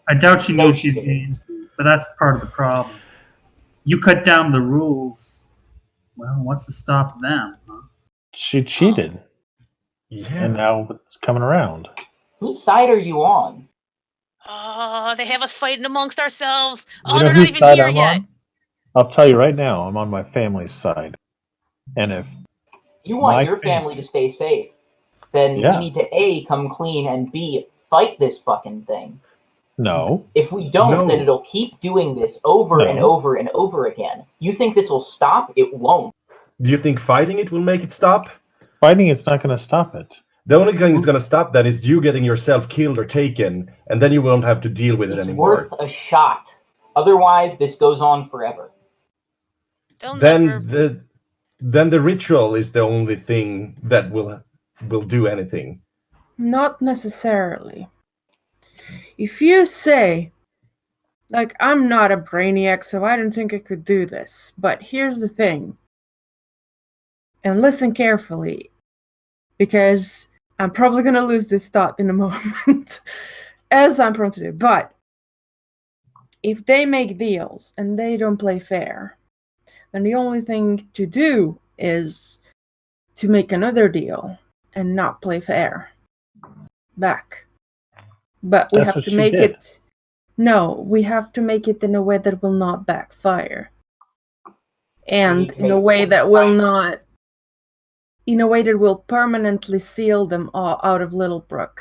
I doubt she knew what she's getting into, but that's part of the problem. You cut down the rules. Well, what's to stop them, huh? She cheated. Yeah. And now it's coming around. Whose side are you on? Oh, they have us fighting amongst ourselves. You Oh, know they're not whose even side here I'm yet. on? I'll tell you right now, I'm on my family's side. And if You want my your family to stay safe, then Yeah. we need to A, come clean, and B, fight this fucking thing. No. If we don't, No. then it'll keep doing this over and No. over and over again. You think this will stop? It won't. Do you think fighting it will make it stop? Fighting is not going to stop it. The only thing that's going to stop that is you getting yourself killed or taken, and then you won't have to deal with it It's anymore. worth a shot. Otherwise, this goes on forever. They'll Then never. the ritual is the only thing that will do anything. Not necessarily. If you say, like, I'm not a brainiac, so I don't think I could do this, but here's the thing. And listen carefully, because I'm probably going to lose this thought in a moment, as I'm prone to do. But if they make deals and they don't play fair, then the only thing to do is to make another deal and not play fair back. But we That's have what to she make did. it. No, we have to make it in a way that will not backfire. And to in a make way it that will backfire. not. In a way that will permanently seal them all out of Littlebrook.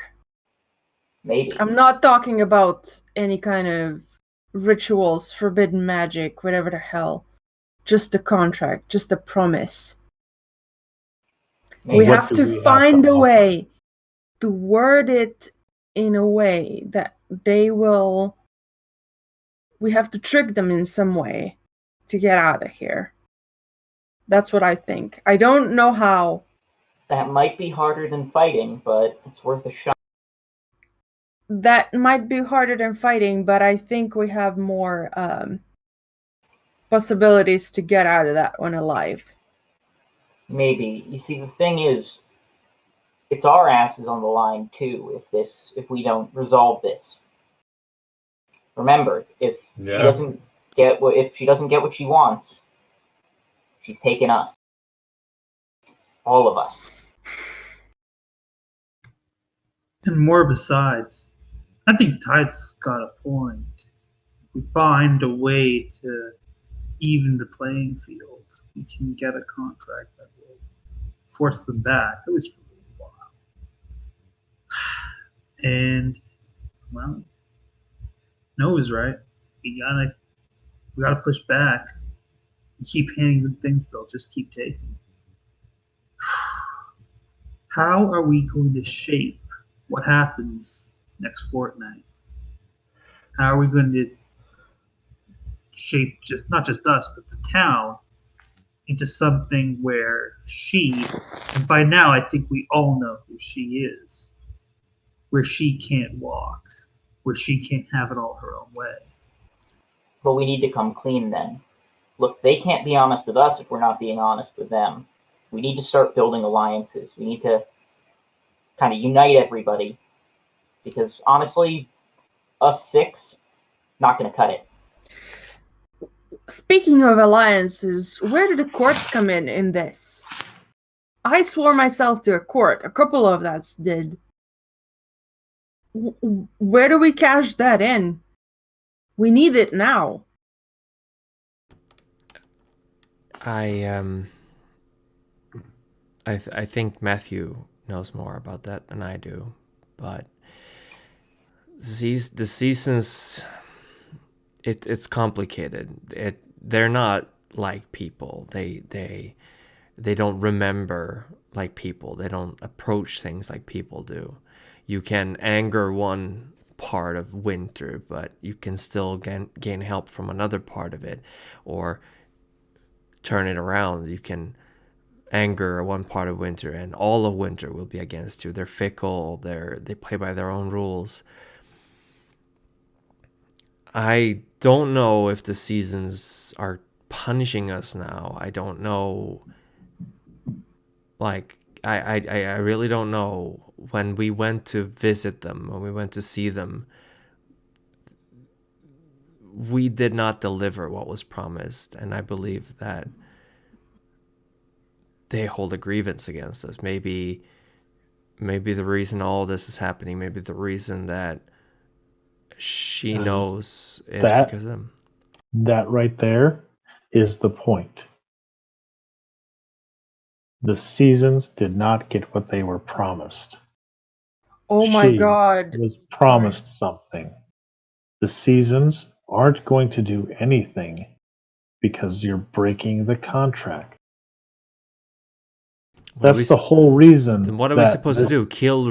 Maybe. I'm not talking about any kind of rituals, forbidden magic, whatever the hell. Just a contract, just a promise. Maybe. We What have do to we have find to a offer? way to word it in a way that they will. We have to trick them in some way to get out of here. That's what I think. I don't know how. That might be harder than fighting, but it's worth a shot. That might be harder than fighting, but I think we have more possibilities to get out of that one alive. Maybe. You see, the thing is, it's our asses on the line too if we don't resolve this. Remember, if she doesn't get what she wants, she's taking us. All of us. And more besides. I think Tide's got a point. If we find a way to even the playing field, we can get a contract that will force them back, at least for a little while. And, well, Noah's right. We gotta push back. You keep handing them things, they'll just keep taking. How are we going to shape what happens next fortnight? How are we going to shape not just us, but the town into something where she, and by now I think we all know who she is, where she can't walk, where she can't have it all her own way. But we need to come clean then. Look, they can't be honest with us if we're not being honest with them. We need to start building alliances. We need to kind of unite everybody. Because honestly, us six, not going to cut it. Speaking of alliances, where do the courts come in this? I swore myself to a court. A couple of us did. Where do we cash that in? We need it now. I think Matthew knows more about that than I do, but the seasons, it's complicated. They're not like people. They don't remember like people. They don't approach things like people do. You can anger one part of winter, but you can still gain help from another part of it, or turn it around. You can anger one part of winter and all of winter will be against you. They're fickle. They play by their own rules. I don't know if the seasons are punishing us now. I don't know. Like, I really don't know. When we went to visit them, when we went to see them, we did not deliver what was promised, and I believe that they hold a grievance against us. Maybe the reason all this is happening, maybe the reason that she knows is that- because of him. That right there is the point. The seasons did not get what they were promised. Oh my She god. was promised something. The seasons aren't going to do anything because you're breaking the contract. That's the whole reason. Then what are we supposed to do? Kill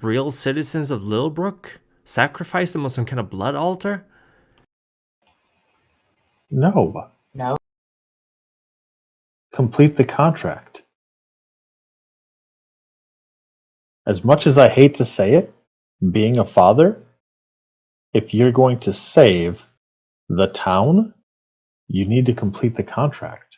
real citizens of Littlebrook? Sacrifice them on some kind of blood altar? No. No. Complete the contract. As much as I hate to say it, being a father, if you're going to save the town, you need to complete the contract.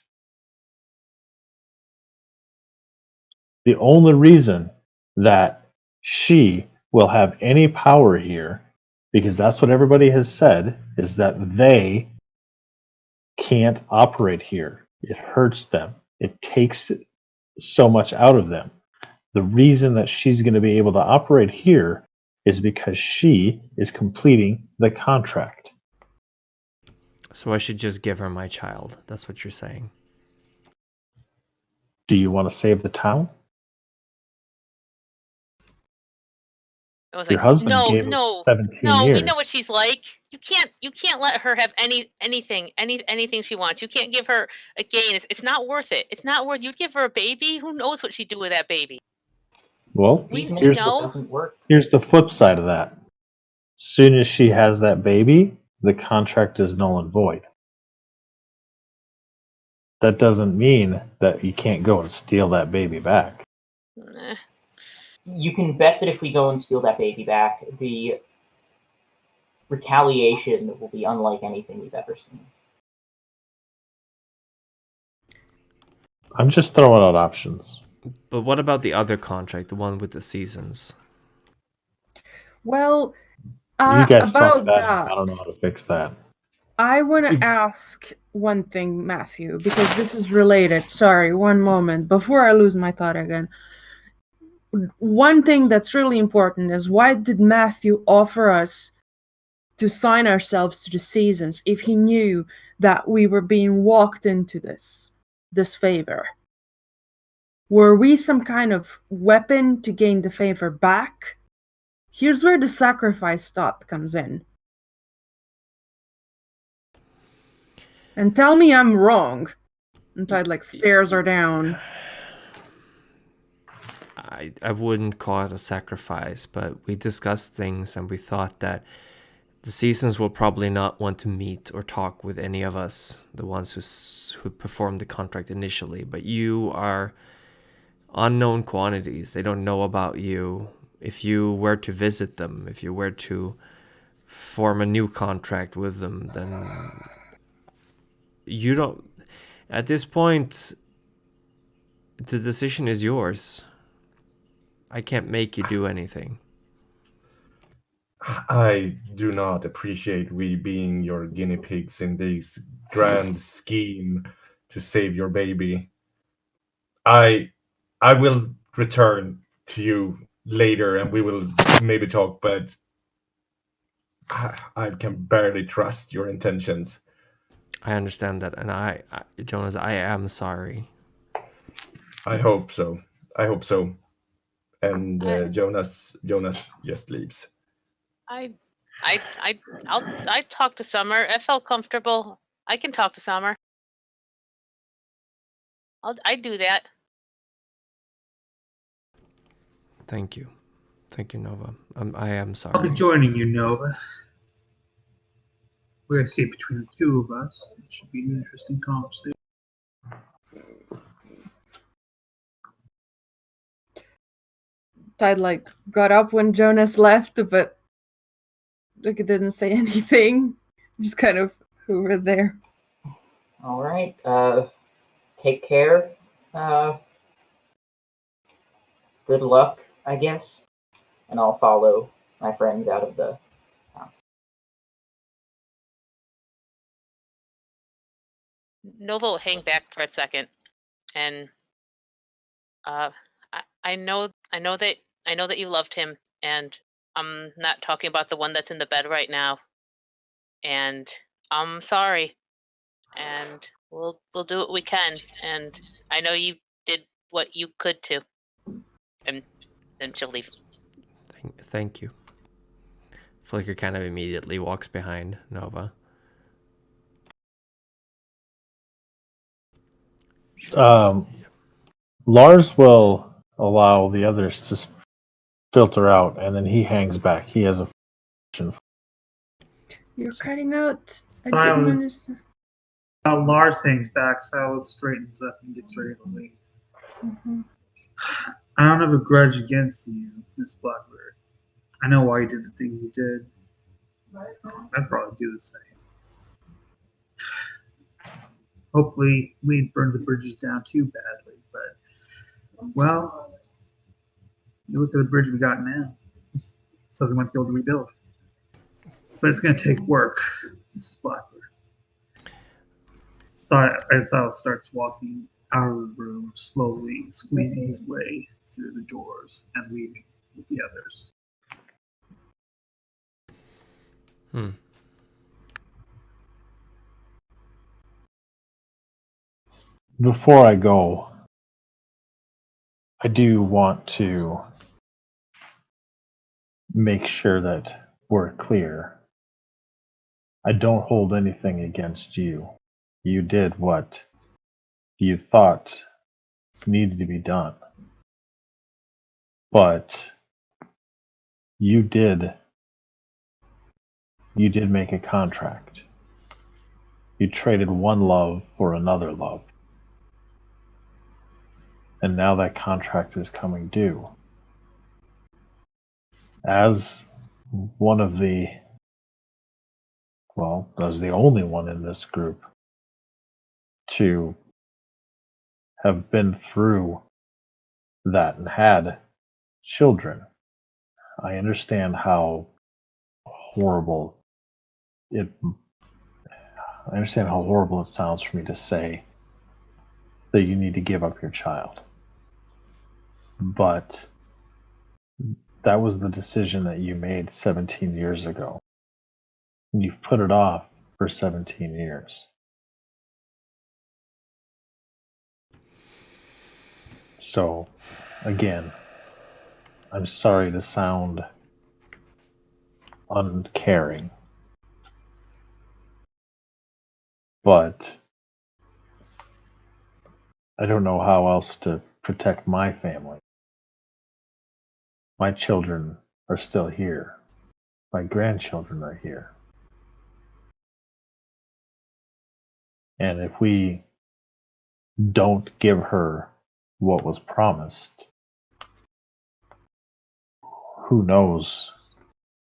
The only reason that she will have any power here, because that's what everybody has said, is that they can't operate here. It hurts them. It takes so much out of them. The reason that she's going to be able to operate here is because she is completing the contract. So I should just give her my child. That's what you're saying. Do you want to save the town? I was Your like, husband no, gave no, 17 no. years. We know what she's like. You can't let her have anything she wants. You can't give her a gain. It's not worth it. It's not worth. You'd give her a baby. Who knows what she'd do with that baby? Well, We here's know. Doesn't work. Here's the flip side of that. As soon as she has that baby, the contract is null and void. That doesn't mean that you can't go and steal that baby back. Eh. You can bet that if we go and steal that baby back, the retaliation will be unlike anything we've ever seen. I'm just throwing out options. But what about the other contract, the one with the seasons? Well, You guys about fucked that. that, I don't know how to fix that. I want to ask one thing, Matthew, because this is related. Sorry, one moment before I lose my thought again. One thing that's really important is, why did Matthew offer us to sign ourselves to the seasons if he knew that we were being walked into this favor? Were we some kind of weapon to gain the favor back? Here's where the sacrifice thought comes in. And tell me I'm wrong. Untitled stares her down. I wouldn't call it a sacrifice, but we discussed things and we thought that the seasons will probably not want to meet or talk with any of us, the ones who performed the contract initially. But you are unknown quantities. They don't know about you. If you were to visit them, if you were to form a new contract with them, then you don't... At this point, the decision is yours. I can't make you do anything. I do not appreciate we being your guinea pigs in this grand scheme to save your baby. I will return to you later and we will maybe talk, but I can barely trust your intentions. I understand that, and I Jonas, I am sorry. I hope so. And Jonas just leaves. I'll talk to Summer. I felt comfortable. I can talk to Summer. I'd do that. Thank you, Nova. I am sorry. I'll be joining you, Nova. We're gonna see between the two of us. It should be an interesting conversation. Tide got up when Jonas left, but it didn't say anything. Just kind of hovered there. All right. Take care. Good luck, I guess. And I'll follow my friends out of the house. Nova will hang back for a second, and I know that you loved him, and I'm not talking about the one that's in the bed right now. And I'm sorry. And we'll do what we can. And I know you did what you could to. And then she'll leave. Thank you. Flicker kind of immediately walks behind Nova. Lars will allow the others to filter out, and then he hangs back. He has a function. You're cutting out. I didn't Silence. understand. Lars hangs back, Silas straightens up and gets ready to leave. Mm-hmm. I don't have a grudge against you, Miss Blackbird. I know why you did the things you did. I'd probably do the same. Hopefully, we didn't burn the bridges down too badly, but, well, you look at the bridge we got now. Something we might be able to rebuild. But it's going to take work, Mrs. Blackbird. Silas starts walking out of the room, slowly squeezing his way through the doors and leaving with the others. Before I go, I do want to make sure that we're clear. I don't hold anything against you. You did what you thought needed to be done. But you did make a contract. You traded one love for another love. And now that contract is coming due. As one of the, well, as the only one in this group to have been through that and had children, I understand how horrible it sounds for me to say that you need to give up your child. But that was the decision that you made 17 years ago. And you've put it off for 17 years. So, again, I'm sorry to sound uncaring, but I don't know how else to protect my family. My children are still here. My grandchildren are here. And if we don't give her what was promised, who knows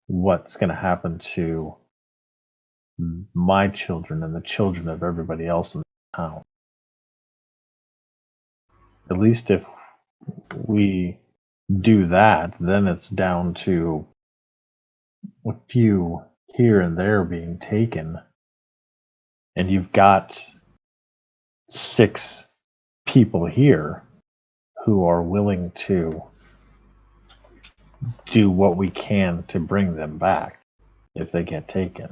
what's going to happen to my children and the children of everybody else in the town. At least if we do that, then it's down to a few here and there being taken, and you've got 6 people here who are willing to do what we can to bring them back if they get taken.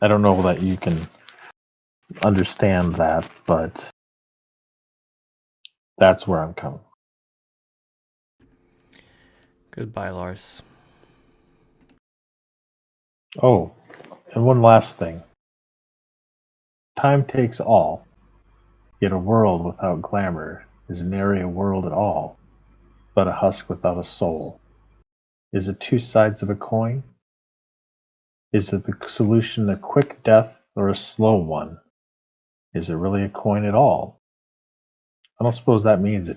I don't know that you can understand that, but that's where I'm coming. Goodbye, Lars. Oh, and one last thing. Time takes all, yet a world without glamour is nary a world at all, but a husk without a soul. Is it 2 sides of a coin? Is it the solution a quick death or a slow one? Is it really a coin at all? I don't suppose that means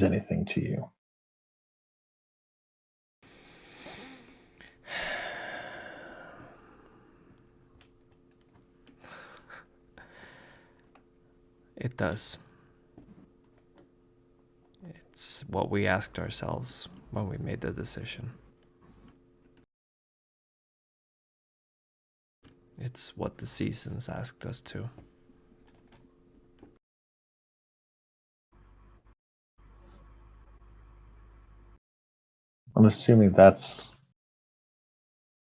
anything to you. It does. It's what we asked ourselves when we made the decision. It's what the seasons asked us to. I'm assuming that's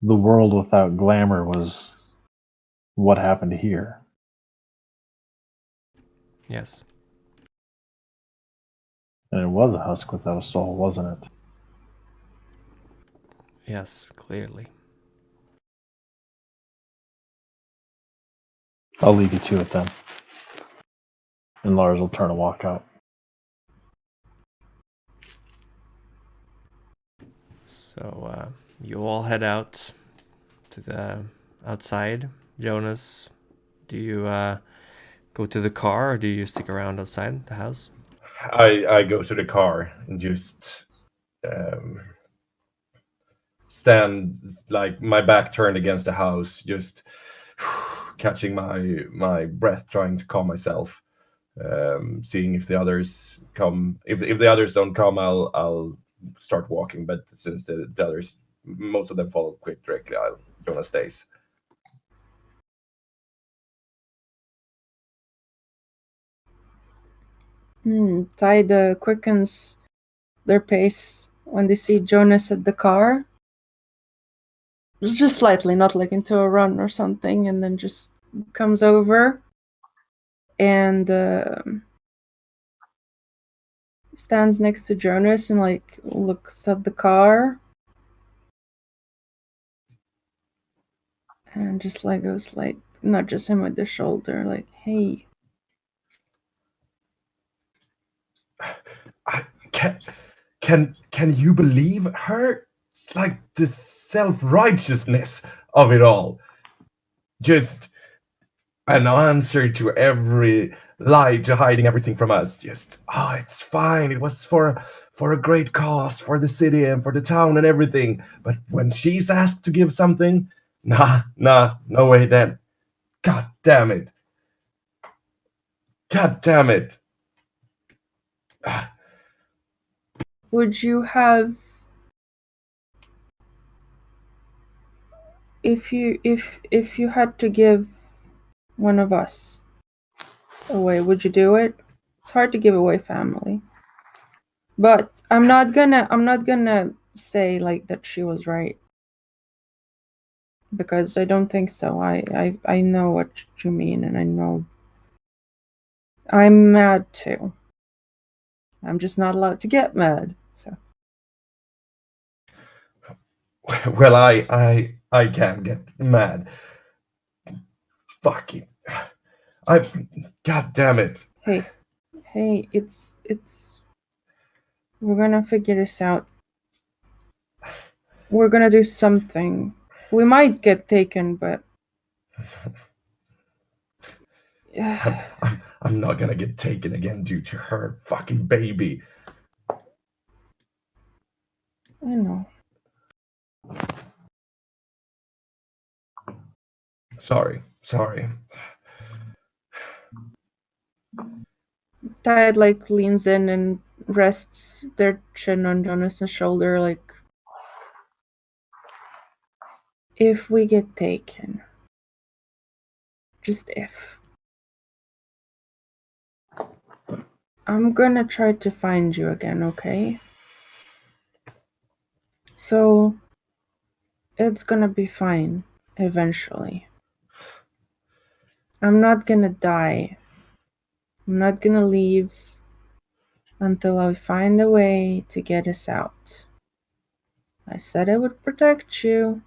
the world without glamour was what happened here. Yes. And it was a husk without a soul, wasn't it? Yes, clearly. I'll leave you to it then. And Lars will turn and walk out. So you all head out to the outside. Jonas, do you go to the car or do you stick around outside the house? I go to the car and just stand like my back turned against the house, just catching my breath, trying to calm myself. Seeing if the others come. If the others don't come, I'll start walking. But since the others, most of them follow quick directly, Jonas stays. Tide quickens their pace when they see Jonas at the car. Just slightly, not like into a run or something, and then just comes over and stands next to Jonas and like looks at the car and just like goes like nudges him with the shoulder, like, "Hey." Can you believe her? It's like the self-righteousness of it all. Just an answer to every lie, to hiding everything from us. Just, it's fine. It was for a great cause, for the city and for the town and everything. But when she's asked to give something, nah, no way then. God damn it. God damn it. Would you have, if you had to give one of us away, would you do it? It's hard to give away family. But I'm not gonna say like that she was right. Because I don't think so. I know what you mean, and I know I'm mad too. I'm just not allowed to get mad. So Well, I can't get mad. Fucking, God damn it. hey, it's we're gonna figure this out. We're gonna do something. We might get taken, but I'm not gonna get taken again due to her fucking baby. I know. Sorry. Tide like leans in and rests their chin on Jonas's shoulder, like, if we get taken, just if, I'm gonna try to find you again, okay? So it's gonna be fine eventually. I'm not gonna die. I'm not gonna leave until I find a way to get us out. I said I would protect you,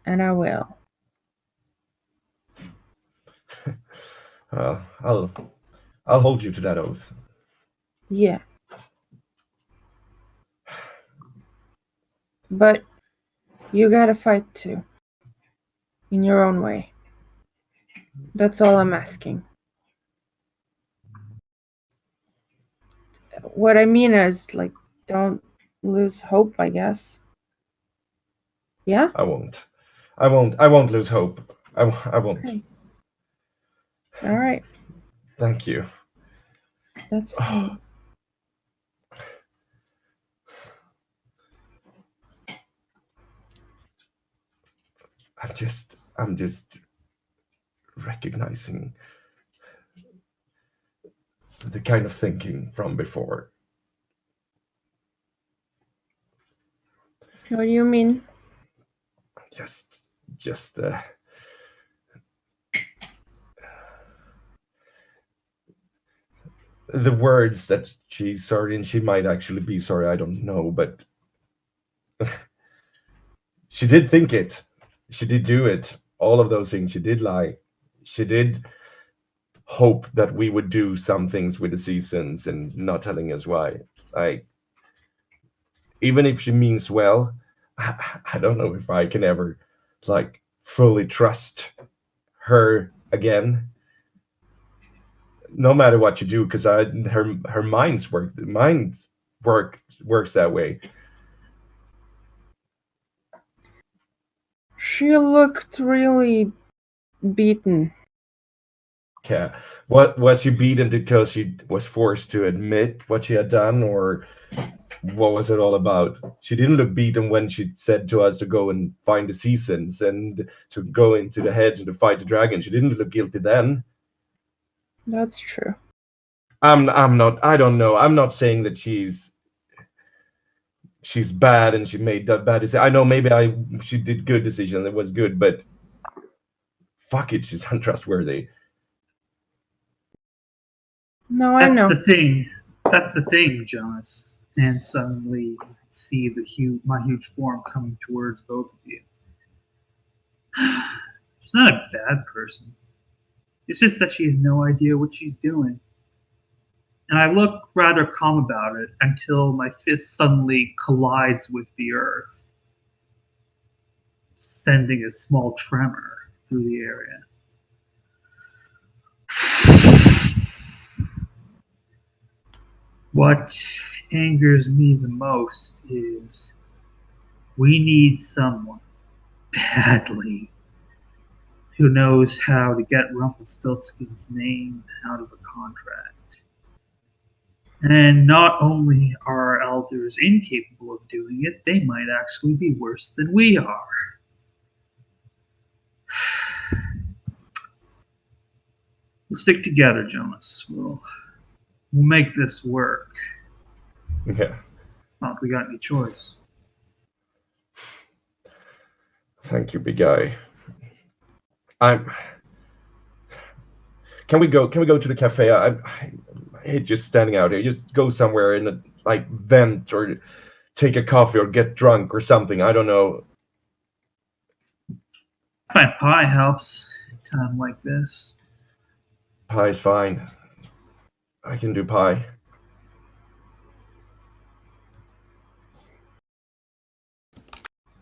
and I will. I'll hold you to that oath. Yeah. But you gotta fight too. In your own way. That's all I'm asking. What I mean is, like, don't lose hope, I guess. Yeah? I won't lose hope. I won't. Okay. All right. Thank you. That's fine. I'm just recognizing the kind of thinking from before. What do you mean? Just the words that she's sorry, and she might actually be sorry, I don't know, but she did think it. She did do it. All of those things. She did lie. She did hope that we would do some things with the seasons and not telling us why. Even if she means well, I don't know if I can ever fully trust her again. No matter what you do, because her works that way. She looked really beaten. Yeah. What was she beaten because she was forced to admit what she had done, or what was it all about? She didn't look beaten when she said to us to go and find the seasons and to go into the hedge and to fight the dragon. She didn't look guilty then. That's true. I don't know. I'm not saying that she's bad and she made that bad decision. I know maybe she did good decision. It was good, but fuck it, she's untrustworthy. No, I know. That's the thing, Jonas. And suddenly you see my huge form coming towards both of you. She's not a bad person. It's just that she has no idea what she's doing. And I look rather calm about it until my fist suddenly collides with the earth, sending a small tremor through the area. What angers me the most is we need someone badly who knows how to get Rumpelstiltskin's name out of a contract. And not only are our elders incapable of doing it, they might actually be worse than we are. We'll stick together, Jonas. We'll make this work. Yeah. It's not like we got any choice. Thank you, big guy. Can we go to the cafe? I hate just standing out here. Just go somewhere in a vent or take a coffee or get drunk or something. I don't know. I find pie helps in a time like this. Pie's fine. I can do pie.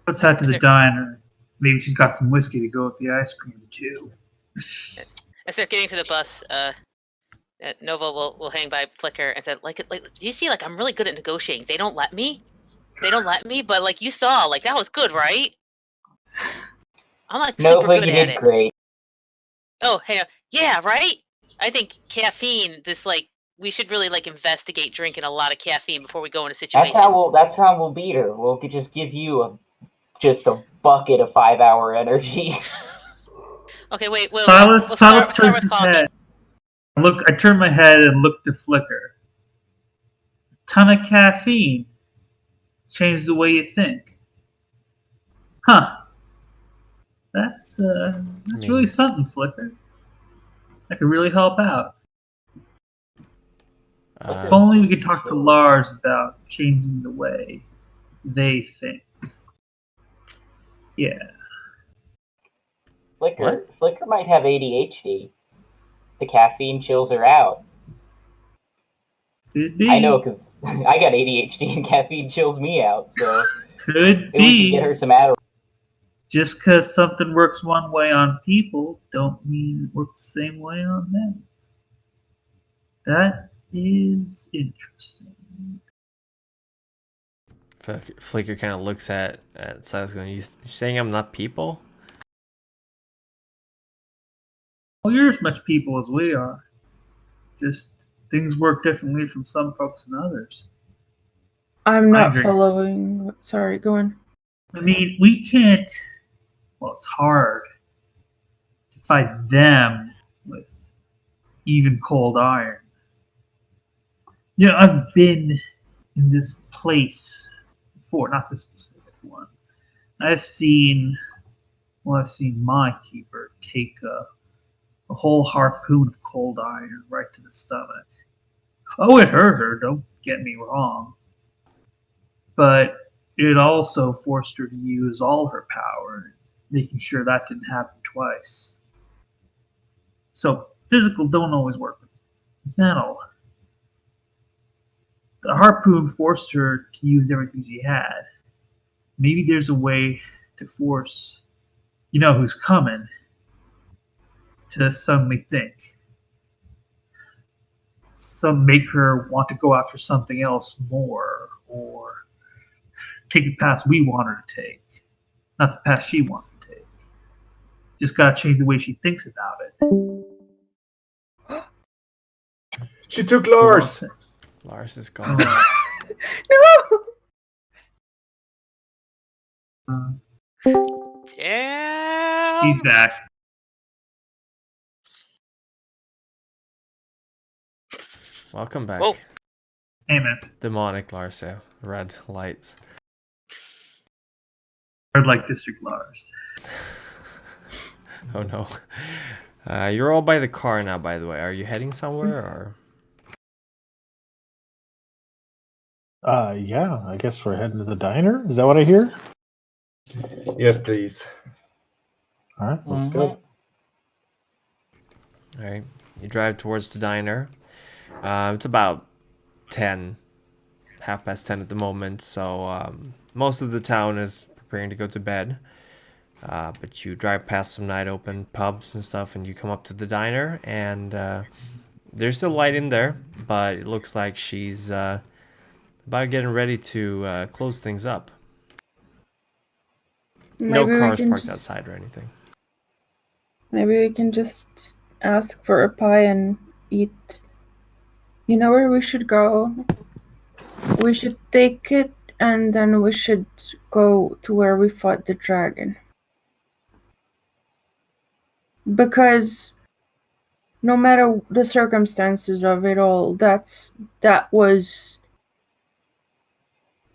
Let's head to the diner. Maybe she's got some whiskey to go with the ice cream too. As they're getting to the bus, Nova will hang by Flicker and said, like, do you see, I'm really good at negotiating. They don't let me, but you saw, that was good, right? I'm super good at it. Great. Oh, hey, yeah, right? I think caffeine, we should really investigate drinking a lot of caffeine before we go into situations. That's how we'll beat her. We'll just give you just a bucket of 5-hour energy. Okay, wait. Silas turns his head. I turn my head and look to Flicker. A ton of caffeine changes the way you think. Huh. That's really something, Flicker. That could really help out. If only we could talk to Lars about changing the way they think. Yeah. Flicker might have ADHD. The caffeine chills her out. Could be. I know, because I got ADHD and caffeine chills me out. So could be. We can get her some Adderall. Just because something works one way on people, don't mean it works the same way on them. That is interesting. Flicker kind of looks at Silas going, you saying I'm not people? Well, you're as much people as we are. Just things work differently from some folks and others. I'm not following. Sorry, go on. I mean, we can't... Well, it's hard to fight them with even cold iron. I've been in this place before, not this specific. one. I've seen my keeper take a whole harpoon of cold iron right to the stomach. Oh, it hurt her, don't get me wrong. But it also forced her to use all her power, making sure that didn't happen twice. So physical don't always work. Mental. The harpoon forced her to use everything she had. Maybe there's a way to force, who's coming, to suddenly think. Some make her want to go after something else more, or take the path we want her to take, not the path she wants to take. Just gotta change the way she thinks about it. She took Lars! Lars is gone. No! Yeah. He's back. Welcome back. Whoa. Hey, man. Demonic Larso. Red lights. Red Light District Lars. Oh no. You're all by the car now, by the way. Are you heading somewhere, or? Yeah, I guess we're heading to the diner. Is that what I hear? Yes, please. All right, let's go. All right. You drive towards the diner. It's about 10, 10:30 at the moment, so most of the town is preparing to go to bed. But you drive past some night open pubs and stuff, and you come up to the diner, and there's still light in there, but it looks like she's about getting ready to close things up. No cars parked outside or anything. Maybe we can just ask for a pie and eat. You know where we should go? We should take it, and then we should go to where we fought the dragon. Because no matter the circumstances of it all, that was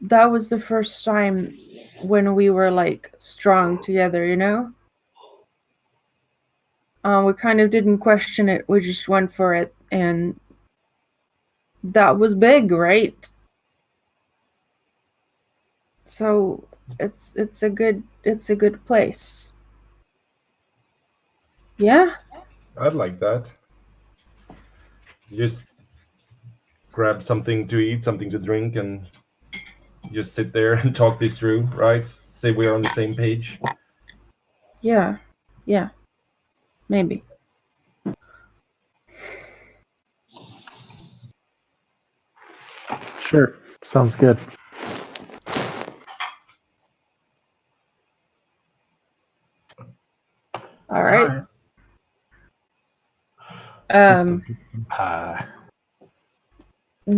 the first time when we were like strong together, you know? We kind of didn't question it, we just went for it, and that was big, right? So it's a good place. Yeah? I'd like that. Just grab something to eat, something to drink, and just sit there and talk this through, right? Say we're on the same page. Yeah. Maybe. Sure, sounds good. All right. Pie.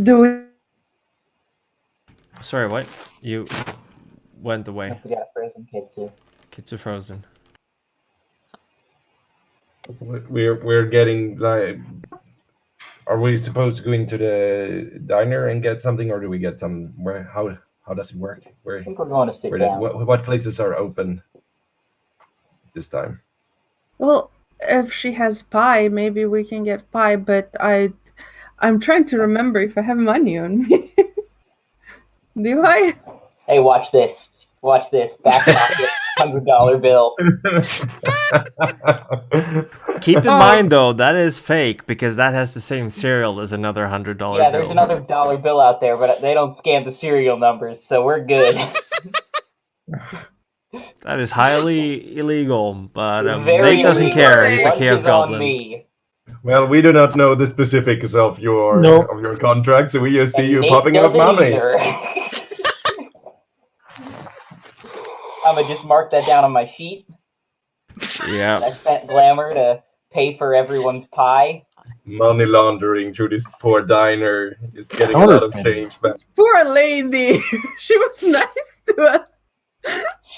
Do we? Sorry, what? You went away. We got a frozen Kitsu. Kids are frozen. We're getting like. Are we supposed to go into the diner and get something, or do we get some? Where? How does it work? I think we're going to sit down. What places are open this time? Well, if she has pie, maybe we can get pie. But I'm trying to remember if I have money on me. Do I? Hey, watch this. Watch this. Back pocket, $100 bill. Keep in mind, though, that is fake because that has the same serial as another $100 bill. Yeah, there's another dollar bill out there, but they don't scan the serial numbers, so we're good. That is highly illegal, but Very Nate doesn't illegal. care. He's a Lunch Chaos is on Goblin. me. Well, we do not know the specifics of your contract, so we just see And you Nate popping out doesn't money. either. I'm gonna just mark that down on my sheet. Yeah. I spent glamour to pay for everyone's pie. Money laundering through this poor diner is getting a lot of change back. Poor lady. She was nice to us.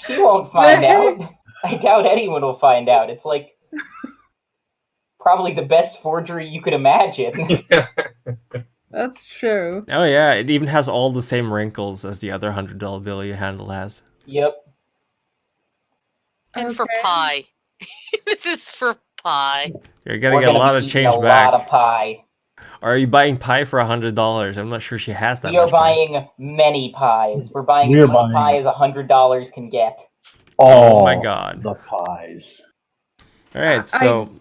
She won't find out. I doubt anyone will find out. It's like probably the best forgery you could imagine. That's true. Oh yeah, it even has all the same wrinkles as the other $100 bill you handle has. Yep. And for pie. This is for pie. You're gonna get a lot of change back. A lot of pie. Are you buying pie for $100? I'm not sure she has that. We are buying many pies. We're buying as much pie as $100 can get. Oh my god. The pies. All right, so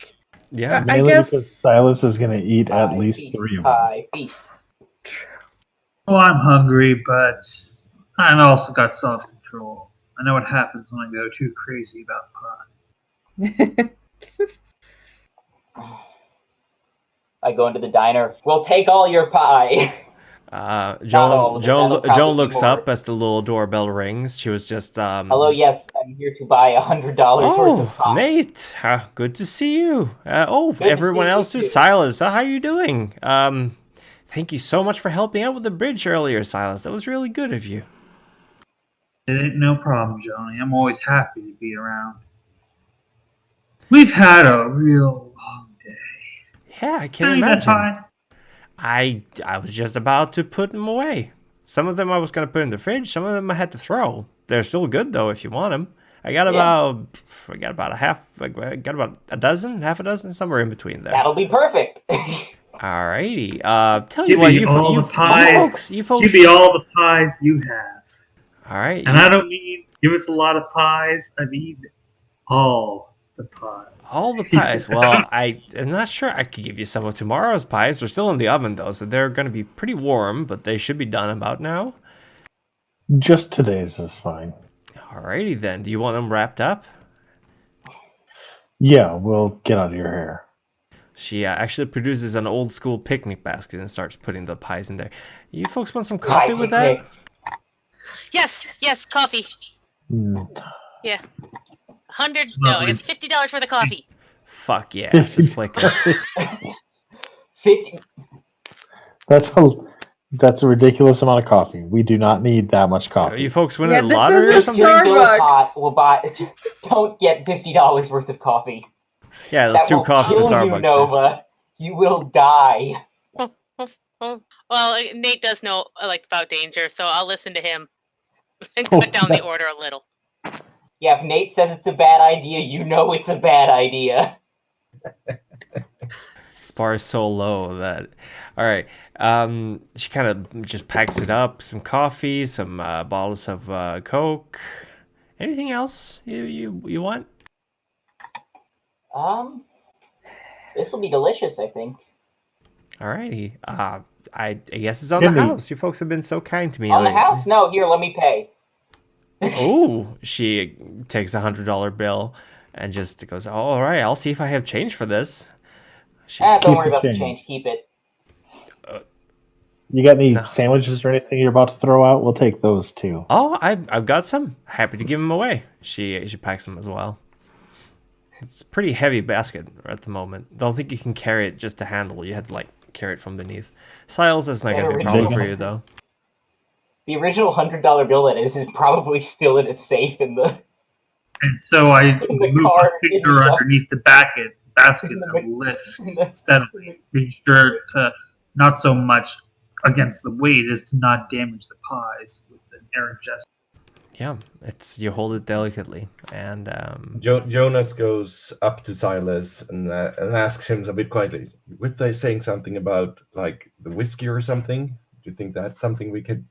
yeah. Mainly because Silas is going to eat at least 3 of them. Well, I'm hungry, but I've also got self-control. I know what happens when I go too crazy about pie. I go into the diner. We'll take all your pie. Joan looks up as the little doorbell rings. She was just hello, yes, I'm here to buy $100 worth of pie. Nate, good to see you. Everyone else is Silas. How are you doing? Thank you so much for helping out with the bridge earlier, Silas. That was really good of you. It ain't no problem, Johnny. I'm always happy to be around. We've had a real long day. Yeah, I can imagine. I was just about to put them away. Some of them I was going to put in the fridge. Some of them I had to throw. They're still good though if you want them. I got about a dozen, half a dozen, somewhere in between there. That'll be perfect. Alrighty. Tell give you what, you all the pies. You folks. Give me all the pies you have. All right. And I don't mean give us a lot of pies. I mean all the pies. All the pies. Well, I'm not sure I could give you some of tomorrow's pies. They're still in the oven, though, so they're going to be pretty warm, but they should be done about now. Just today's is fine. Alrighty, then. Do you want them wrapped up? Yeah, we'll get out of your hair. She actually produces an old-school picnic basket and starts putting the pies in there. You folks want some coffee with that? Yes, coffee. Yeah. $50 for the coffee. Fuck yeah, this is Flicker. 50. That's a ridiculous amount of coffee. We do not need that much coffee. You folks win a lottery or something? We'll buy. Don't get $50 worth of coffee. Yeah, those 2 coffees at Starbucks. You, Nova. You will die. Well, Nate does know about danger, so I'll listen to him and cut down the order a little. Yeah, if Nate says it's a bad idea, you know it's a bad idea. This bar is so low that... Alright, she kind of just packs it up. Some coffee, some bottles of Coke. Anything else you want? This will be delicious, I think. Alrighty. I guess it's on the house. You folks have been so kind to me. On the house? No, here, let me pay. Oh, she takes $100 bill and just goes, "Oh, all right, I'll see if I have change for this." Don't worry about the change. Keep it. You got any sandwiches or anything you're about to throw out? We'll take those too. Oh, I've got some. Happy to give them away. She packs them as well. It's a pretty heavy basket at the moment. Don't think you can carry it just to handle. You have to carry it from beneath. Silas, that's not gonna be a problem for you though. The original $100 bill that is probably still in a safe in the. And so I move my finger underneath the basket and lift steadily, making sure to not so much against the weight as to not damage the pies with an errant gesture. Yeah, you hold it delicately, and Jonas goes up to Silas and asks him a bit quietly, "Were they saying something about the whiskey or something? Do you think that's something we could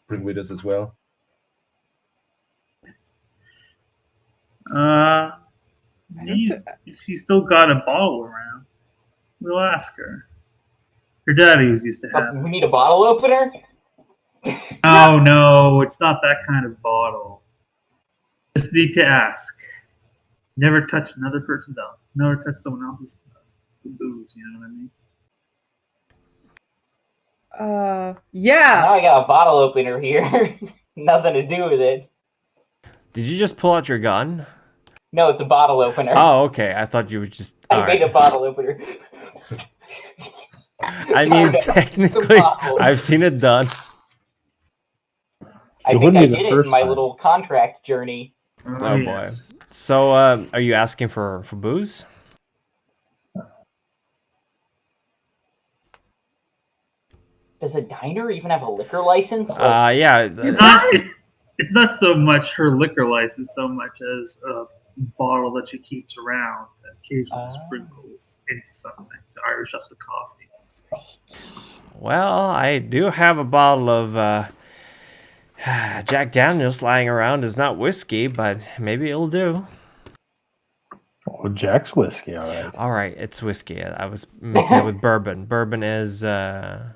bring with us as well?" If she's still got a bottle around, we'll ask her. Her daddy was used to have. We need a bottle opener? Oh no, it's not that kind of bottle. Just need to ask. Never touch another person's alcohol. Never touch someone else's booze. You know what I mean? Yeah. Now I got a bottle opener here. Nothing to do with it. Did you just pull out your gun? No, it's a bottle opener. Oh, okay. I thought you were just. I made a bottle opener. I mean, technically, I've seen it done. I think I did it in my little contract journey. Oh boy. So, are you asking for booze? Does a diner even have a liquor license? Yeah. It's it's not so much her liquor license so much as a bottle that she keeps around that occasionally sprinkles into something to Irish up the coffee. Well, I do have a bottle of Jack Daniels lying around. It's not whiskey, but maybe it'll do. Oh, Jack's whiskey, all right. All right, it's whiskey. I was mixing it with bourbon. Bourbon is Jim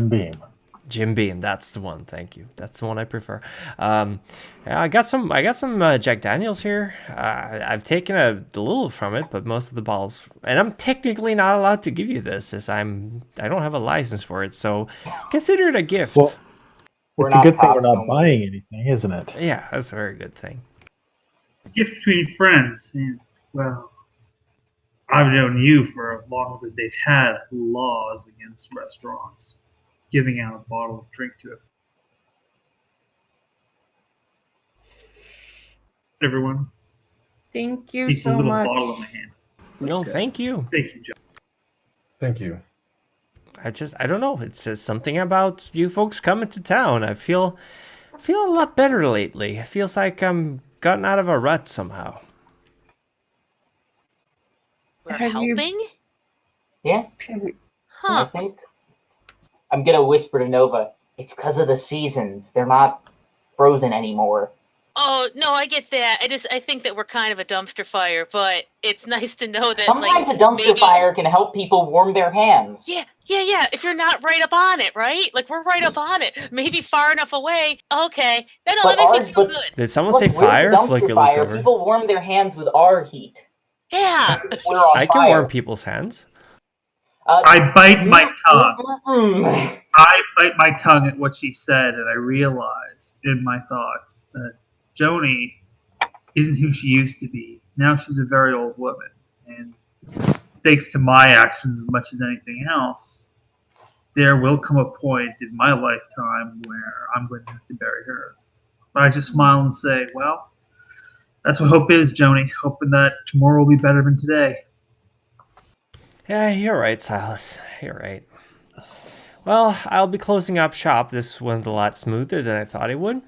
Beam. Jim Beam. That's the one. Thank you. That's the one I prefer. Yeah, I got some Jack Daniels here. I've taken a little from it, but most of the bottles. And I'm technically not allowed to give you this, as I don't have a license for it. So consider it a gift. Well, it's a good thing we're not buying anything, isn't it? Yeah, that's a very good thing. Gift between friends, and well, I've known you for longer than they've had laws against restaurants giving out a bottle of drink to everyone. Thank you Keep so a little much. bottle in my hand. No, thank you. Thank you, John. Thank you. I don't know. It's just something about you folks coming to town. I feel a lot better lately. It feels like I'm gotten out of a rut somehow. We're Have you- helping? Yeah, I Huh. think. I'm gonna whisper to Nova. It's because of the seasons. They're not frozen anymore. Oh, no, I get that. I think that we're kind of a dumpster fire, but it's nice to know that, Sometimes like, a dumpster maybe... fire can help people warm their hands. Yeah. If you're not right up on it, right? Like, we're right up on it. Maybe far enough away. Okay. No, But that makes me feel good. Did someone Look, say we're the fire? dumpster Flicker looks fire. over. People warm their hands with our heat. Yeah. We're on I can fire. warm people's hands. I bite my tongue. Mm-mm. I bite my tongue at what she said, and I realize in my thoughts that Joni isn't who she used to be. Now she's a very old woman, and thanks to my actions as much as anything else, there will come a point in my lifetime where I'm going to have to bury her. But I just smile and say, well, that's what hope is, Joni. Hoping that tomorrow will be better than today. Yeah, you're right, Silas. You're right. Well, I'll be closing up shop. This went a lot smoother than I thought it would.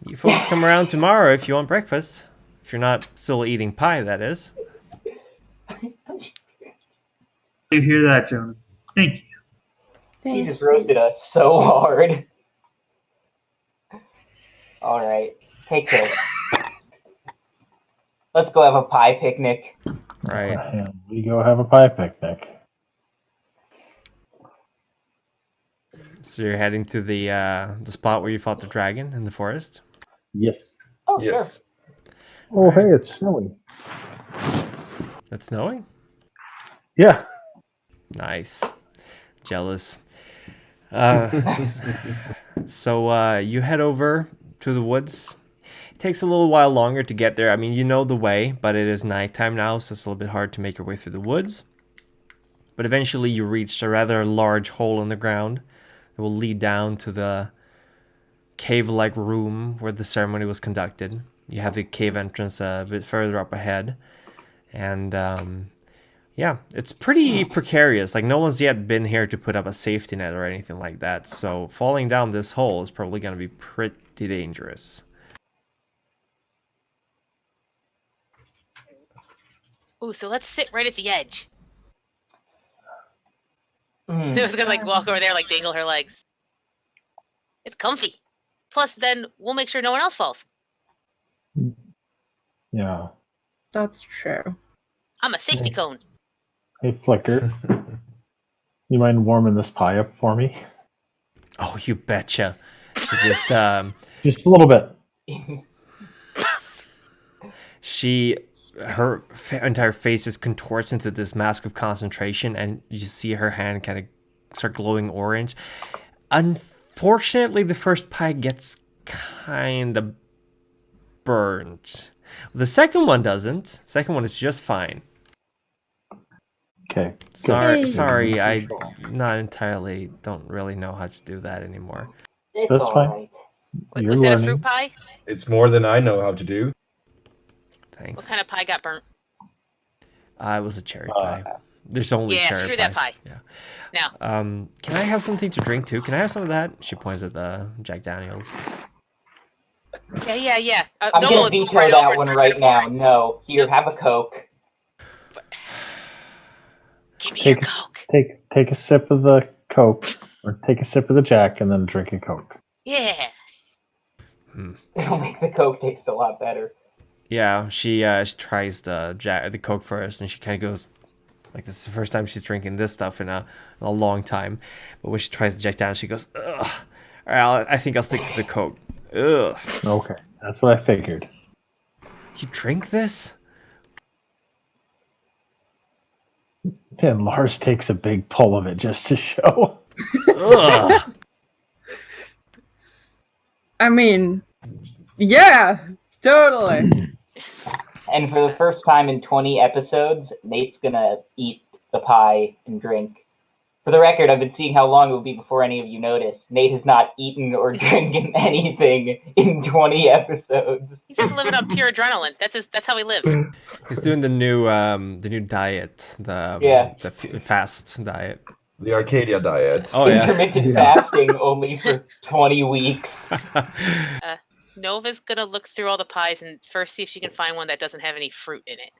You folks come around tomorrow if you want breakfast. If you're not still eating pie, that is. You hear that, Joni? Thank you. He just roasted us so hard. All right, take care. Let's go have a pie picnic. Right. And we go have a pie picnic. So you're heading to the spot where you fought the dragon in the forest? Yes. Oh, Yes. Oh, hey, it's snowing. It's snowing? Yeah. Nice. Jealous. So you head over to the woods. It takes a little while longer to get there. I mean, you know the way, but it is nighttime now, so it's a little bit hard to make your way through the woods. But eventually you reach a rather large hole in the ground that will lead down to the cave-like room where the ceremony was conducted. You have the cave entrance a bit further up ahead. And yeah, it's pretty precarious. Like, no one's yet been here to put up a safety net or anything like that. So falling down this hole is probably going to be pretty dangerous. Ooh, so let's sit right at the edge. Mm. Nova's gonna, like, walk over there, like, dangle her legs. It's comfy. Plus, then we'll make sure no one else falls. Yeah. That's true. I'm a safety cone. Hey, Flicker. You mind warming this pie up for me? Oh, you betcha. She just, Just a little bit. her entire face just contorts into this mask of concentration, and you see her hand kind of start glowing orange. Unfortunately, the first pie gets kind of burnt. The second one doesn't. Second one is just fine. Okay. Sorry, I don't really know how to do that anymore. It's That's all fine. right. You're Was that a learning. fruit pie? It's more than I know how to do. Thanks. What kind of pie got burnt? It was a cherry pie. There's only Yeah, cherry screw pies. that pie. Yeah. Now, Can I have something to drink too? Can I have some of that? She points at the Jack Daniels. Yeah. I'm no, gonna we'll veto go right that over one it. right now. No, here, have a Coke. Give me your Take Coke. take a sip of the Coke, or take a sip of the Jack, and then drink a Coke. Yeah. It'll make the Coke taste a lot better. Yeah, she tries the Coke first, and she kind of goes, like, this is the first time she's drinking this stuff in a long time. But when she tries the Jack Daniels, she goes, ugh. All right, I think I'll stick to the Coke. Ugh. Okay, that's what I figured. You drink this? And Lars takes a big pull of it just to show. Ugh. I mean, yeah, totally. And for the first time in 20 episodes, Nate's gonna eat the pie and drink. For the record, I've been seeing how long it will be before any of you notice. Nate has not eaten or drinking anything in 20 episodes. He's just living on pure adrenaline. That's how he lives. He's doing the new diet, the fast diet. The Arcadia diet. Oh yeah. Intermittent fasting only for 20 weeks. Nova's gonna look through all the pies and first see if she can find one that doesn't have any fruit in it.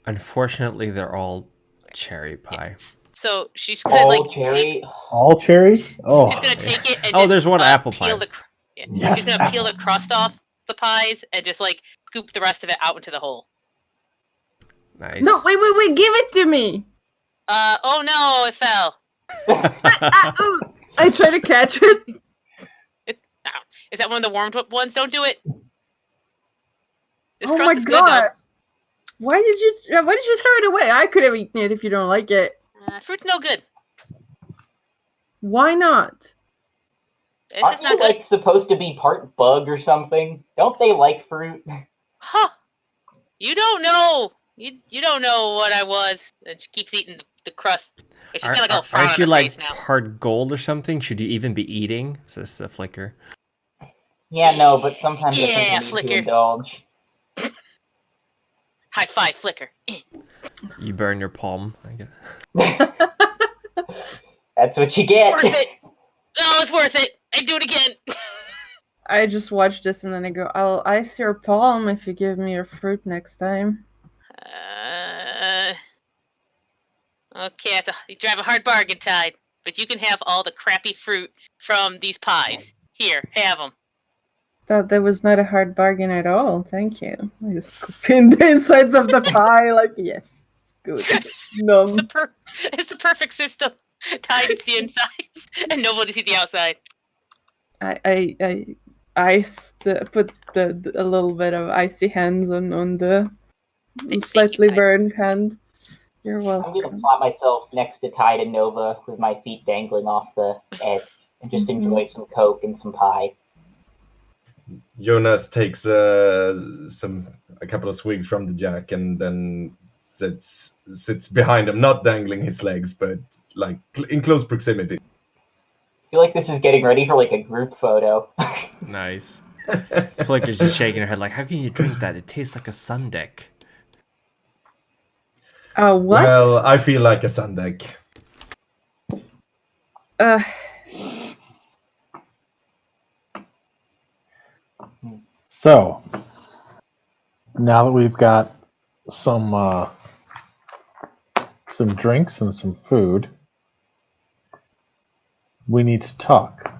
Unfortunately, they're all cherry pie. So she's gonna cherry. All cherries? Oh. She's gonna take it and just, there's one apple pie. Yes, she's gonna peel the crust off the pies and just like scoop the rest of it out into the hole. Nice. No, wait, give it to me. Oh no, it fell. I try to catch it. Is that one of the warmed up ones? Don't do it. This Oh crust my is good, though. gosh. Why did you throw it away? I could have eaten it if you don't like it. Fruit's no good. Why not? It's Aren't just not you, good. like, supposed to be part bug or something? Don't they like fruit? Huh. You don't know. You don't know what I was. And she keeps eating the crust. She's gonna go frown aren't on you her like face now. hard gold or something? Should you even be eating? Says Flicker. Yeah, no, but sometimes I think Yeah, we need Flicker. to indulge. High five, Flicker. You burn your palm. I guess. That's what you get. Worth it. Oh, it's worth it. I do it again. I just watch this and then I go, I'll ice your palm if you give me your fruit next time. Okay, you drive a hard bargain, Tide. But you can have all the crappy fruit from these pies. Here, have them. That was not a hard bargain at all. Thank you. I just scoop in the insides of the pie, like, yes, good. Numb. It's the perfect system. Tide eats the insides, and nobody sees the outside. I put a little bit of icy hands on the slightly burned hand. You're welcome. I'm gonna plot myself next to Tide and Nova with my feet dangling off the edge and just enjoy some Coke and some pie. Jonas takes a couple of swigs from the Jack and then sits behind him, not dangling his legs, but like in close proximity. I feel like this is getting ready for like a group photo. Nice. Flicker's just shaking her head like, how can you drink that? It tastes like a sun deck. What? Well, I feel like a sun deck. So, now that we've got some drinks and some food, we need to talk.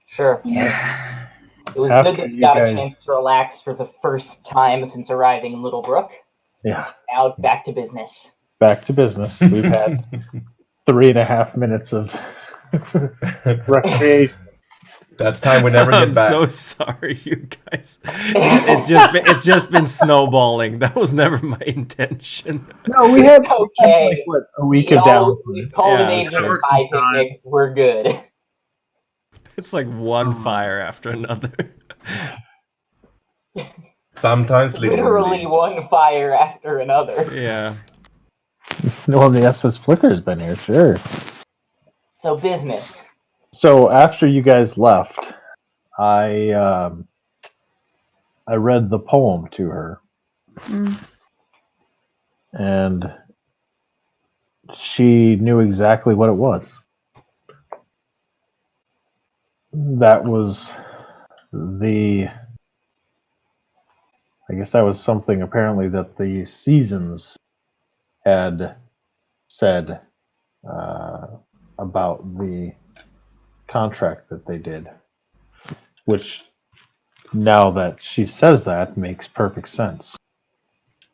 Sure. Yeah. It was After good that you you got a guys- chance to relax for the first time since arriving in Littlebrook. Yeah, Now back to business. back to business. We've had 3.5 minutes of recreation. That's time we never get I'm back. so sorry, you guys. It's just been snowballing. That was never my intention. No, we had Okay. a week of down. We culminated Yeah, in pie picnic. We're good. It's like one fire after another. Sometimes Literally one fire after another. Yeah. No, the SS Flicker's been here, sure. So business. So after you guys left, I read the poem to her, and she knew exactly what it was. That was I guess that was something apparently that the seasons had said about the contract that they did, which now that she says that makes perfect sense.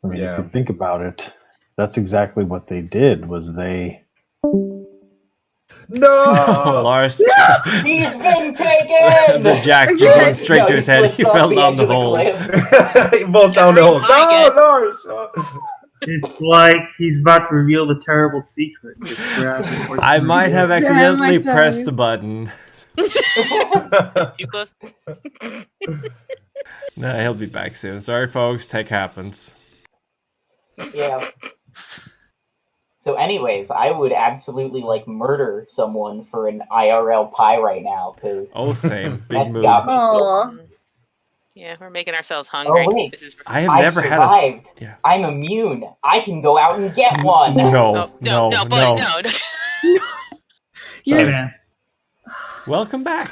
I mean, if you think about it, that's exactly what they did. Was they? No, Lars. He's been taken. The jack just went straight to his head. He fell down the hole. He falls down the hole. No, Lars. It's like he's about to reveal the terrible secret. I might have accidentally pressed the button. Too close. No, he'll be back soon. Sorry, folks. Tech happens. Yeah. So, anyways, I would absolutely murder someone for an IRL pie right now because same big that's move. got me so. Yeah, we're making ourselves hungry. Oh wait, I have never survived. had a. Yeah. I'm immune. I can go out and get one. No. Yeah. Welcome back.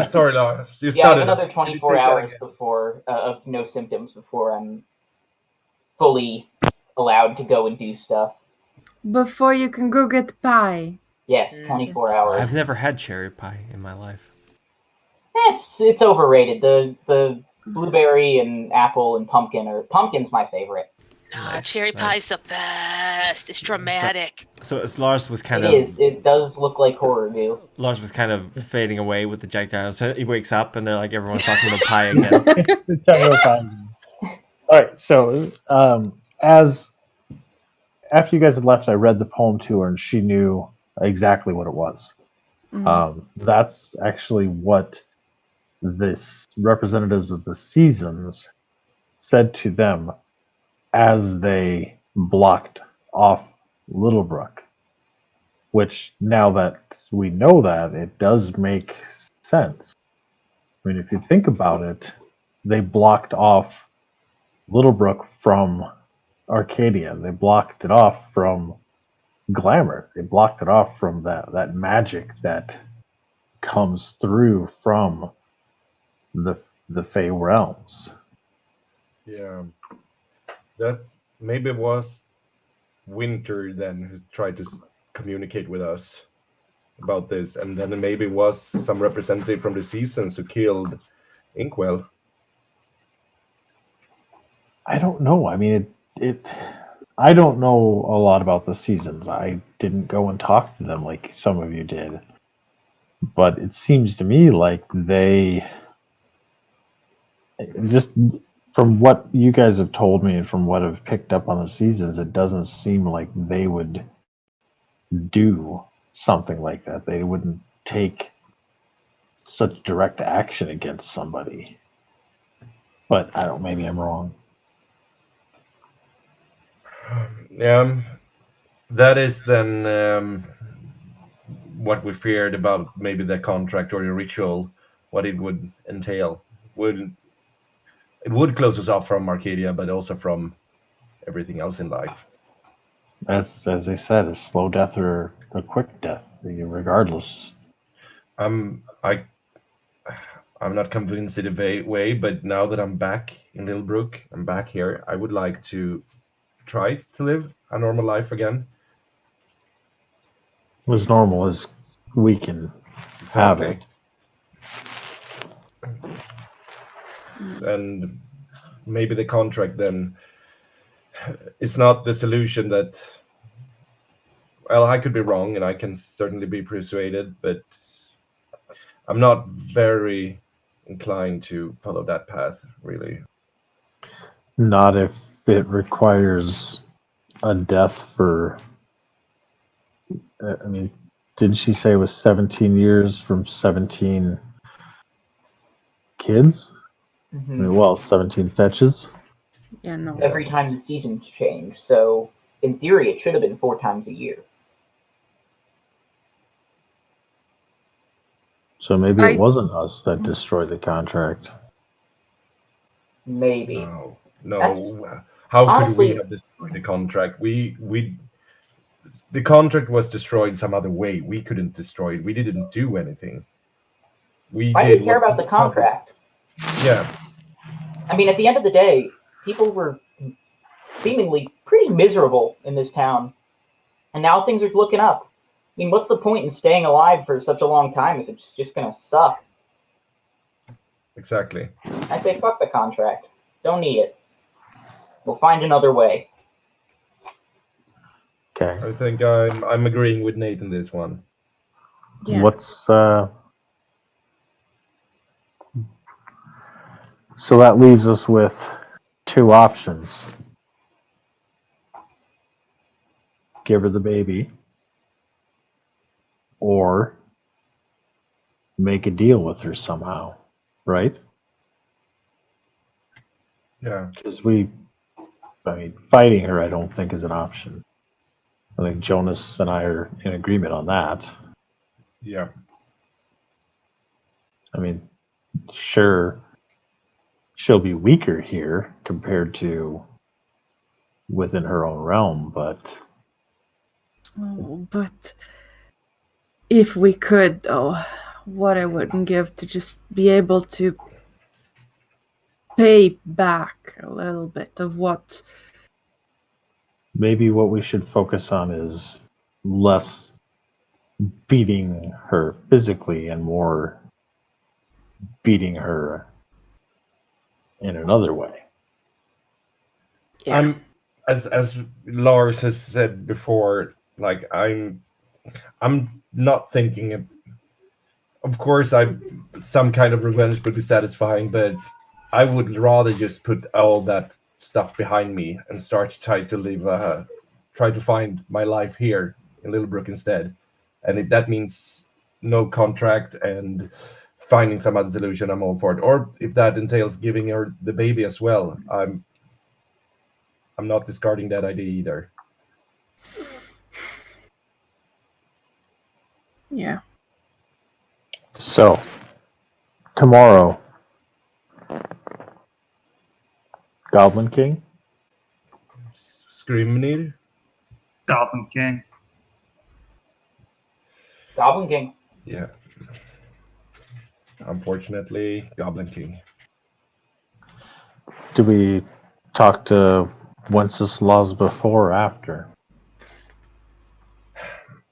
Sorry, Lars. You I have started. another 24 hours before of no symptoms before I'm fully allowed to go and do stuff. Before you can go get pie. Yes, 24 hours. I've never had cherry pie in my life. It's overrated. The blueberry and apple and pumpkin's my favorite. Nice, cherry pie's the best. It's dramatic. So as Lars was kind It does look like horror goo. Lars was kind of fading away with the Jack Daniels. So he wakes up and they're like everyone's talking about pie again. All right, so after you guys had left, I read the poem to her, and she knew exactly what it was. Mm-hmm. That's actually what this representatives of the seasons said to them as they blocked off Littlebrook. Which, now that we know that, it does make sense. I mean, if you think about it, they blocked off Littlebrook from Arcadia. They blocked it off from Glamour. They blocked it off from that magic that comes through from the Fey realms. Yeah, that's maybe it was Winter then who tried to communicate with us about this, and then maybe it was some representative from the seasons who killed Inkwell. I don't know. I mean, I don't know a lot about the seasons. I didn't go and talk to them like some of you did. But it seems to me like they, just from what you guys have told me and from what I've picked up on the seasons, it doesn't seem like they would do something like that. They wouldn't take such direct action against somebody. But I don't, maybe I'm wrong. Yeah, that is then what we feared about maybe the contract or the ritual, what it would entail. It would close us off from Arcadia, but also from everything else in life. As I said, a slow death or a quick death, regardless. I'm not convinced in a way, but now that I'm back in Littlebrook, I'm back here, I would like to try to live a normal life again. As normal as we can have it. And maybe the contract then is not the solution that, well, I could be wrong and I can certainly be persuaded, but I'm not very inclined to follow that path, really. Not if it requires a death for, I mean, didn't she say it was 17 years from 17 kids? Mm-hmm. I mean, well, 17 fetches. Yeah, no. Every time the seasons change, so in theory it should have been 4 times a year. So maybe it wasn't us that destroyed the contract. Maybe. No. How honestly, could we have destroyed the contract? The contract was destroyed some other way. We couldn't destroy it. We didn't do anything. Why do you care about the contract? Yeah. I mean, at the end of the day, people were seemingly pretty miserable in this town, and now things are looking up. I mean, what's the point in staying alive for such a long time if it's just gonna suck? Exactly. I say fuck the contract. Don't need it. We'll find another way. Okay. I think I'm agreeing with Nate in this one. Yeah. What's so that leaves us with two options. Give her the baby, or make a deal with her somehow, right? Yeah. Because fighting her, I don't think is an option. I think Jonas and I are in agreement on that. Yeah. I mean, sure, she'll be weaker here compared to within her own realm, but Oh, but if we could, though, what I wouldn't give to just be able to pay back a little bit of what. maybe what we should focus on is less beating her physically and more beating her in another way. Yeah. As Lars has said before, like I'm not thinking of course some kind of revenge would be satisfying, but I would rather just put all that stuff behind me and start to try to find my life here in Littlebrook instead. And if that means no contract and finding some other solution, I'm all for it. Or if that entails giving her the baby as well, I'm not discarding that idea either. Yeah. So, tomorrow, Goblin King? Screamnir? Goblin King. Goblin King. Yeah. Unfortunately, Goblin King. Do we talk to Wenceslas before or after?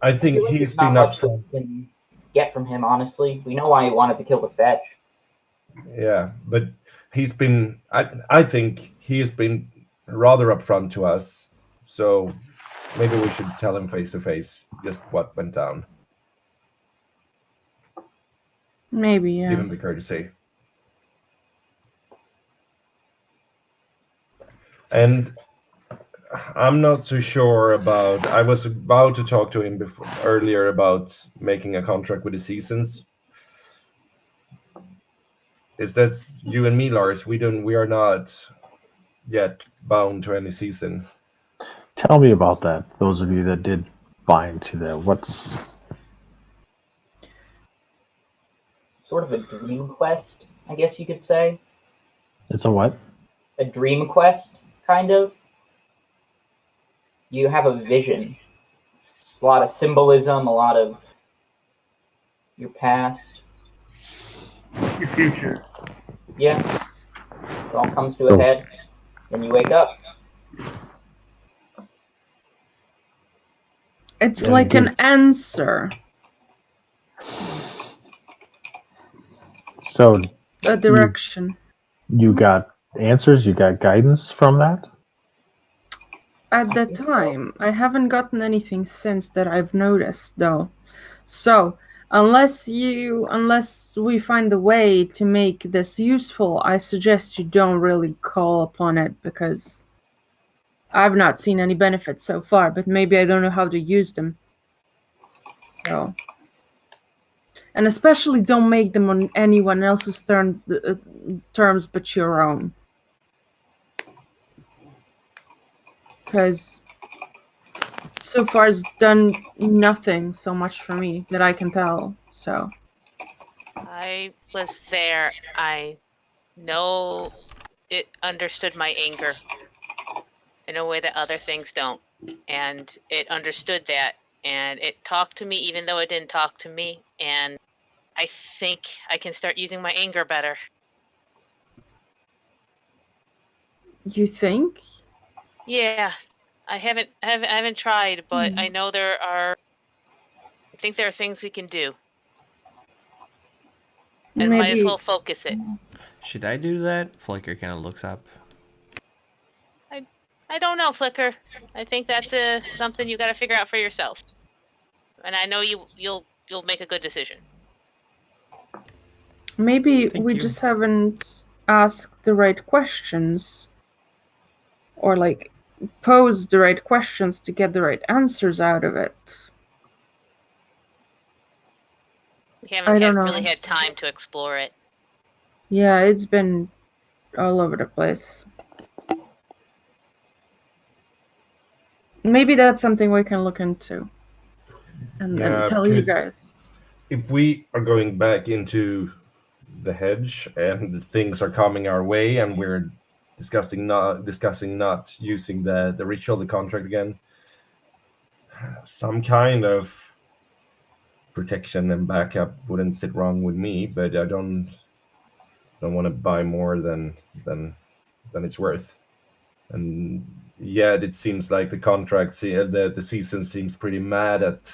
I think feel like he's there's not been much up. that we can get from him, honestly. We know why he wanted to kill the fetch. Yeah, but he's been. I think he has been rather upfront to us. So maybe we should tell him face to face just what went down. Maybe, yeah. Give him the courtesy. And I'm not so sure about. I was about to talk to him earlier about making a contract with the seasons. Is that you and me, Lars? We are not yet bound to any season. Tell me about that, those of you that did bind to that. What's... Sort of a dream quest, I guess you could say. It's a what? A dream quest, kind of. You have a vision. A lot of symbolism, a lot of your past. Your future. Yeah. It all comes to a head. Then you wake up. It's like an answer. So A direction. you got answers, you got guidance from that? At the time, I haven't gotten anything since that I've noticed, though. So, unless we find a way to make this useful, I suggest you don't really call upon it, because I've not seen any benefits so far, but maybe I don't know how to use them. So, and especially don't make them on anyone else's terms but your own. Because so far it's done nothing so much for me that I can tell. So I was there. I know it understood my anger in a way that other things don't. And it understood that. And it talked to me even though it didn't talk to me. And I think I can start using my anger better. You think? Yeah, I haven't tried, but I know I think there are things we can do. And Maybe. might as well focus it. Should I do that? Flicker kind of looks up. I don't know, Flicker. I think that's something you got to figure out for yourself. And I know you'll make a good decision. Maybe Thank we you. just haven't asked the right questions. Or, like, posed the right questions to get the right answers out of it. We haven't know. really had time to explore it. Yeah, it's been all over the place. Maybe that's something we can look into and tell you guys. If we are going back into the hedge and things are coming our way and we're discussing not using the ritual, the contract again, some kind of protection and backup wouldn't sit wrong with me, but I don't want to buy more than it's worth. And yet it seems like the contract, the season seems pretty mad at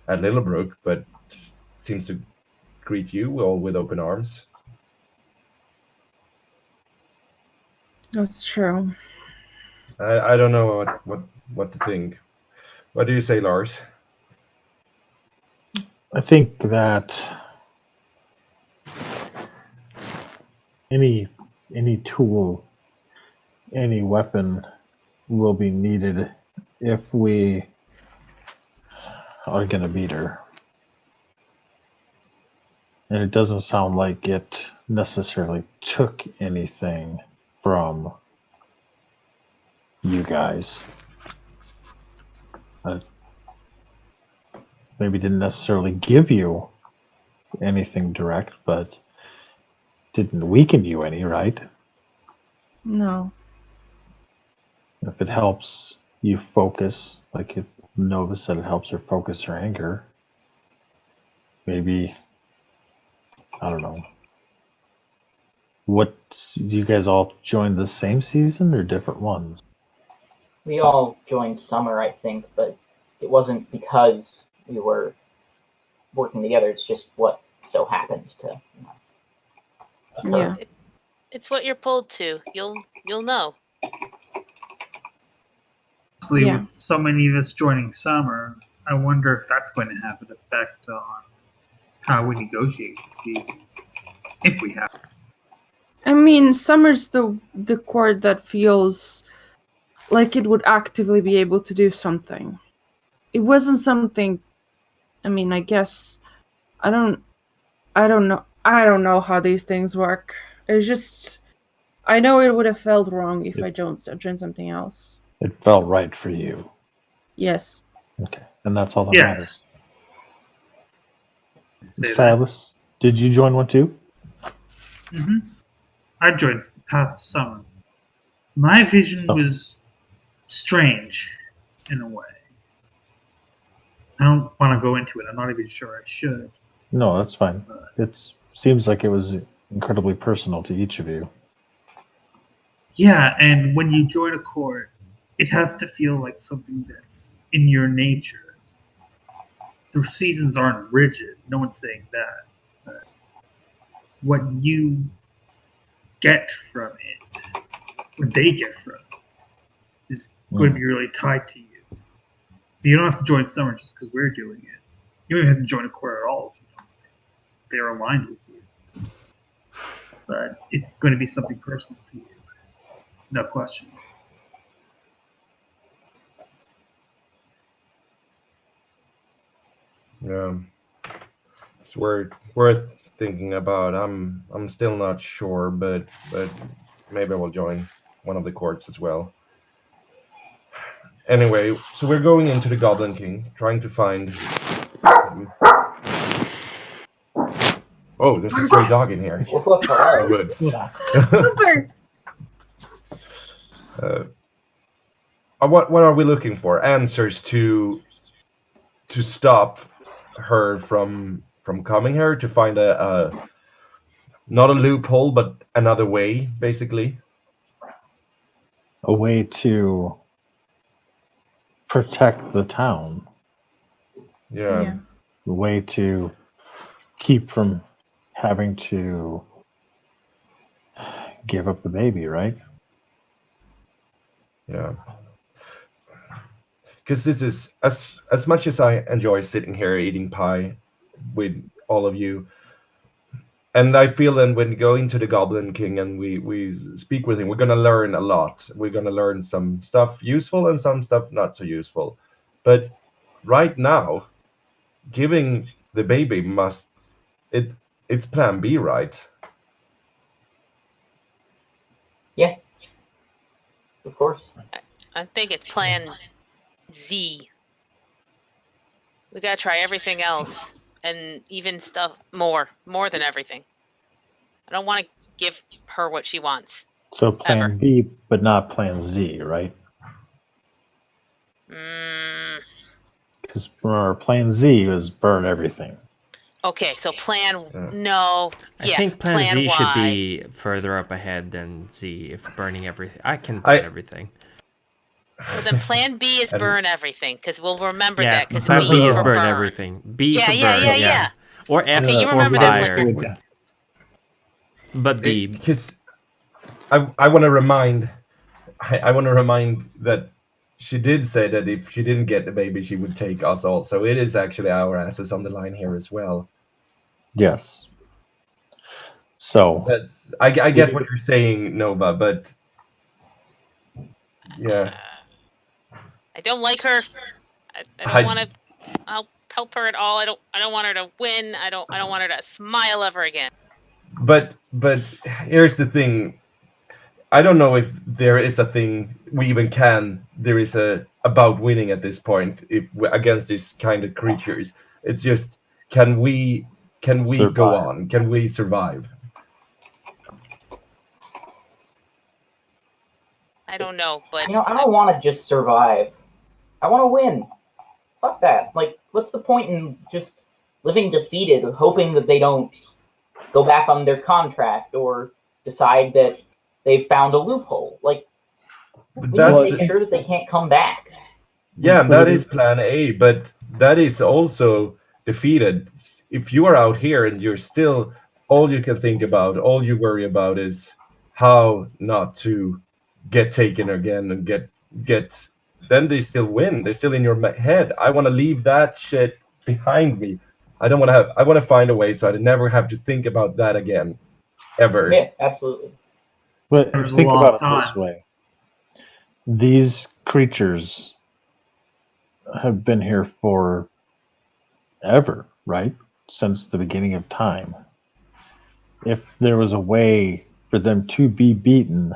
Littlebrook, but seems to greet you all with open arms. That's true. I don't know what to think. What do you say, Lars? I think that any tool, any weapon will be needed if we are going to beat her. And it doesn't sound like it necessarily took anything from you guys. Maybe didn't necessarily give you anything direct, but didn't weaken you any, right? No. If it helps you focus, like if Nova said it helps her focus her anger, maybe, I don't know. What, you guys all joined the same season or different ones? We all joined Summer, I think, but it wasn't because we were working together. It's just what so happened to. Yeah. It's what you're pulled to. You'll know. Honestly, with so many of us joining Summer, I wonder if that's going to have an effect on how we negotiate the seasons, if we have. I mean, Summer's the court that feels like it would actively be able to do something. It wasn't something. I mean, I guess I don't know. I don't know how these things work. It's just, I know it would have felt wrong if I joined something else. It felt right for you. Yes. Okay, and that's all that matters. Say Silas, did you join one too? Mm-hmm. I joined the Path of Summer. My vision was strange, in a way. I don't want to go into it. I'm not even sure I should. No, that's fine. It seems like it was incredibly personal to each of you. Yeah, and when you join a court, it has to feel like something that's in your nature. The seasons aren't rigid. No one's saying that. But what you get from it, what they get from it, is going to be really tied to you. So you don't have to join Summer just because we're doing it. You don't even have to join a court at all if you don't think they're aligned with you. But it's going to be something personal to you. No question. Yeah, it's worth thinking about. I'm still not sure, but maybe I will join one of the courts as well. Anyway, so we're going into the Goblin King, trying to find. Oh, there's a stray dog in here. Oh, good. Super. What are we looking for? Answers to stop her from from coming here, to find a not a loophole, but another way, basically. A way to protect the town. Yeah. A way to keep from having to give up the baby, right? Yeah. Because this is, as much as I enjoy sitting here eating pie with all of you, and I feel that when we go into the Goblin King and we speak with him, we're going to learn a lot. We're going to learn some stuff useful and some stuff not so useful. But right now, giving the baby it's plan B, right? Yeah. Of course. I think it's plan Z. We gotta try everything else, and even stuff more than everything. I don't want to give her what she wants. So plan Ever. B, but not plan Z, right? Because our plan Z was burn everything. Okay, so plan no. I think plan Z Y. should be further up ahead than Z. If burning everything, I can burn everything. Well, then plan B is burn everything, because we'll remember that. Because plan B is for burn everything. B for burn. Yeah. Or F okay, you for remember fire. that. But B. Because I want to remind that she did say that if she didn't get the baby, she would take us all. So it is actually our asses on the line here as well. Yes. So I get what you're saying, Nova, but yeah. I don't like her. I don't want to. I'll help her at all. I don't want her to win. I don't want her to smile ever again. But here's the thing. I don't know if there is a thing we even can. There is about winning at this point against these kind of creatures. It's just can we survive. Go on? Can we survive? I don't know, but I don't want to just survive. I want to win. Fuck that. Like, what's the point in just living defeated, hoping that they don't go back on their contract or decide that they've found a loophole? Like, we need to make sure that they can't come back. Yeah, that is plan A, but that is also defeated. If you are out here and you're still, all you can think about, all you worry about is how not to get taken again and get then they still win. They're still in your head. I want to leave that shit behind me. I want to find a way so I never have to think about that again, ever. Yeah, absolutely. But think about it this way. These creatures have been here for ever, right? Since the beginning of time. If there was a way for them to be beaten,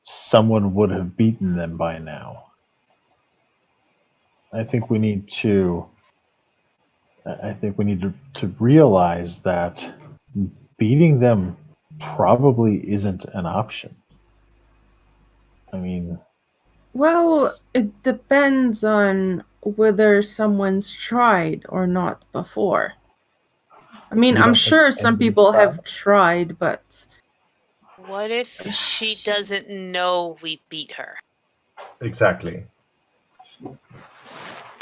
someone would have beaten them by now. I think we need to realize that beating them probably isn't an option. I mean, well, it depends on whether someone's tried or not before. I mean, I'm sure some people have tried, but what if she doesn't know we beat her? Exactly.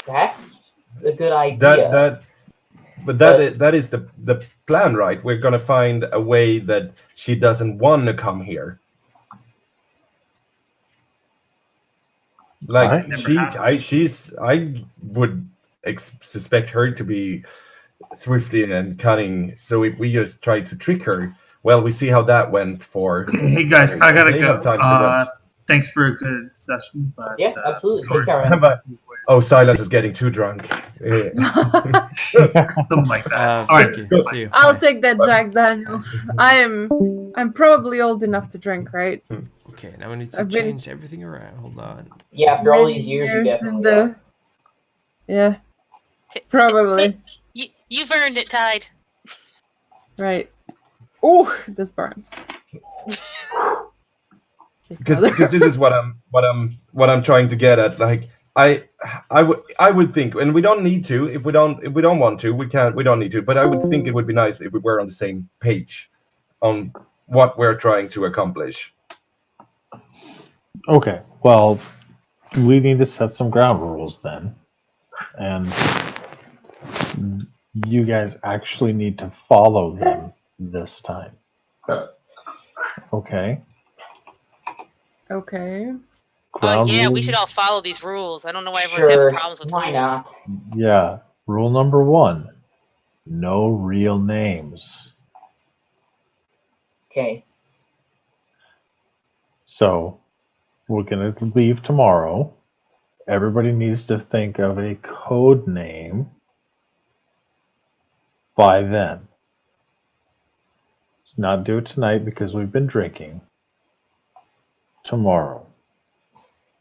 That's a good idea. That is the plan, right? We're gonna find a way that she doesn't want to come here. Like I would suspect her to be thrifty and cunning. So if we just try to trick her, well, we see how that went for. Hey guys, I gotta go. Thanks for a good session. But, yeah, absolutely. Take care, oh, Silas is getting too drunk. Something like that. All right, I'll take that, Jack Daniels. I'm probably old enough to drink, right? Okay, now we need to change everything around. Hold on. Yeah, after all these years yeah, probably. You've earned it, Tide. Right. Ooh, this burns. Because this is what I'm trying to get at. Like, I would think, and we don't need to. If we don't want to, we can't. We don't need to. But I would think it would be nice if we were on the same page on what we're trying to accomplish. Okay, well, we need to set some ground rules then. And you guys actually need to follow them this time. Okay? Okay. Ground Yeah, we rules- should all follow these rules. I don't know why everyone's having problems with why rules. not? Yeah. Rule number 1. No real names. Okay. So, we're going to leave tomorrow. Everybody needs to think of a code name by then. Let's not do it tonight because we've been drinking. Tomorrow.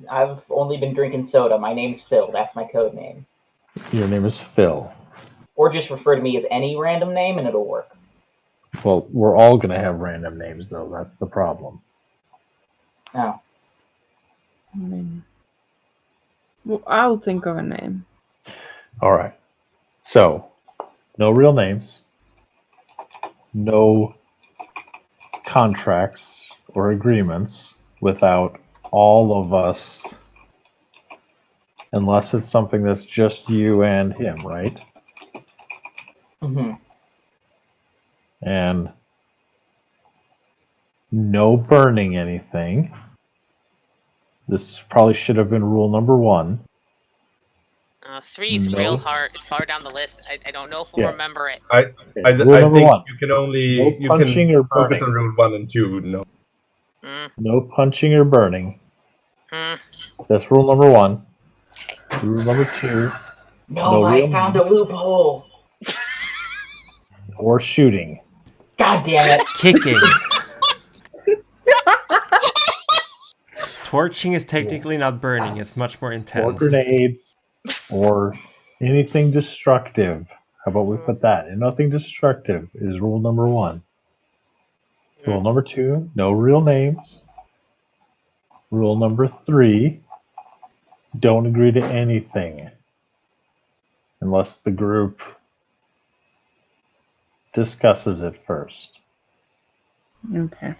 I've only been drinking soda. My name's Phil. That's my code name. Your name is Phil. Or just refer to me as any random name and it'll work. Well, we're all going to have random names, though. That's the problem. Oh. I mean, well, I'll think of a name. All right. So, no real names. No contracts or agreements without all of us, unless it's something that's just you and him, right? Mm-hmm. And no burning anything. This probably should have been rule number 1. 3 is No. real hard. It's far down the list. I don't know if we'll Yeah. remember it. I Rule think number 1. you can only No you punching can or focus burning. on rule 1 and 2. No. No punching or burning. Mm. That's rule number 1. Rule number 2. No, I real found a loophole. Or shooting. God damn it. Kicking. Torching is technically not burning. It's much more Or intense. grenades. Or anything destructive. How about we put that? And nothing destructive is rule number 1. Rule number 2, no real names. Rule number 3, don't agree to anything unless the group discusses it first. Okay.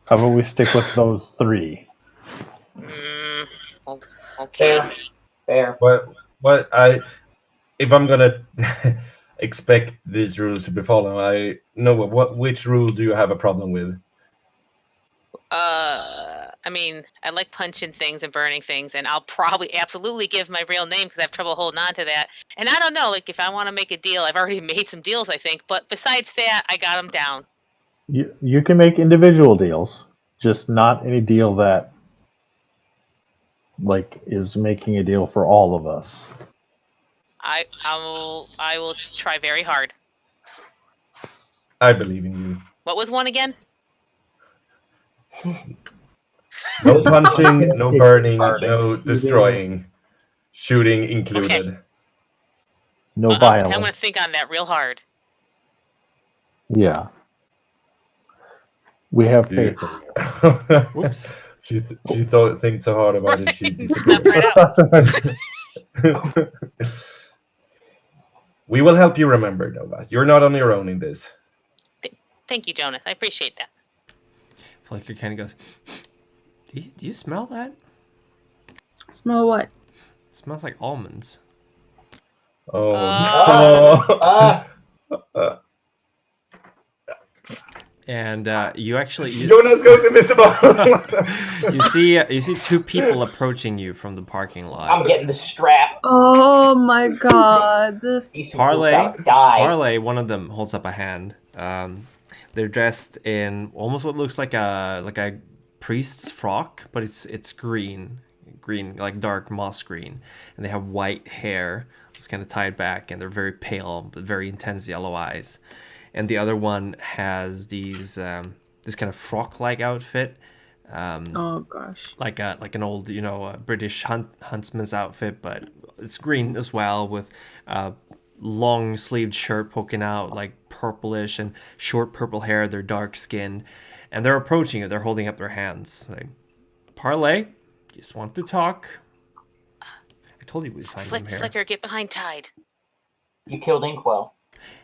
How about we stick with those 3? Okay. Fair. But if I'm gonna expect these rules to be followed, I know which rule do you have a problem with? I mean, I like punching things and burning things, and I'll probably absolutely give my real name because I have trouble holding on to that. And I don't know, like if I want to make a deal, I've already made some deals, I think. But besides that, I got them down. You can make individual deals, just not any deal that is making a deal for all of us. I will try very hard. I believe in you. What was 1 again? No punching, no burning, no destroying, shooting included. Okay. No I'm violence. gonna think on that real hard. Yeah. We have faith in you. Whoops. She think so hard about it. She disagreed. Right out. We will help you remember, Nova. You're not on your own in this. Thank you, Jonas. I appreciate that. Flicker kind of goes, do you smell that? Smell what? It smells like almonds. Oh no! And you actually Jonas goes invisible. you see 2 people approaching you from the parking lot. I'm getting the strap. Oh my god. These people Parlay, gotta die. Parlay, one of them holds up a hand. They're dressed in almost what looks like a priest's frock, but it's green, like dark moss green, and they have white hair. It's kind of tied back, and they're very pale, but very intense yellow eyes. And the other one has these this kind of frock-like outfit. Oh gosh. Like an old British huntsman's outfit, but it's green as well with long sleeved shirt poking out, like purplish, and short purple hair. They're dark skinned, and they're approaching you. They're holding up their hands like, Parlay, just want to talk. I told you we'd find them here. Flicker, get behind Tide. You killed Inkwell.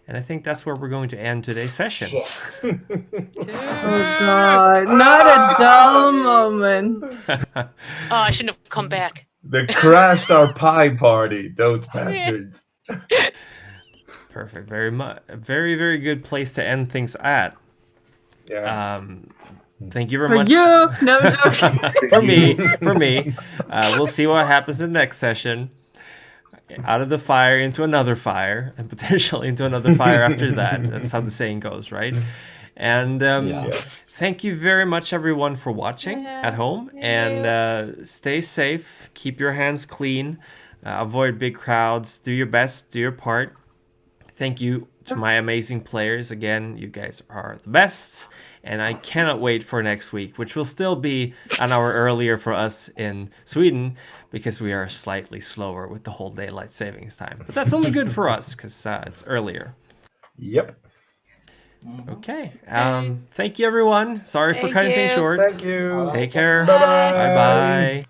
And I think that's where we're going to end today's session. Shit. Oh god, not a dull moment. Oh, I shouldn't have come back. They crashed our pie party, those bastards. Perfect. Very much. Very, very good place to end things at. Yeah. Thank you very For much. you, no joke. For me. We'll see what happens in the next session. Out of the fire into another fire, and potentially into another fire after that. That's how the saying goes, right? And thank you very much, everyone, for watching at home. And stay safe. Keep your hands clean. Avoid big crowds. Do your best. Do your part. Thank you to my amazing players. Again, you guys are the best. And I cannot wait for next week, which will still be an hour earlier for us in Sweden, because we are slightly slower with the whole daylight savings time. But that's only good for us, because it's earlier. Yep. Okay. Thank you, everyone. Sorry for cutting things short. Thank you. Take care. Bye-bye.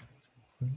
Bye-bye.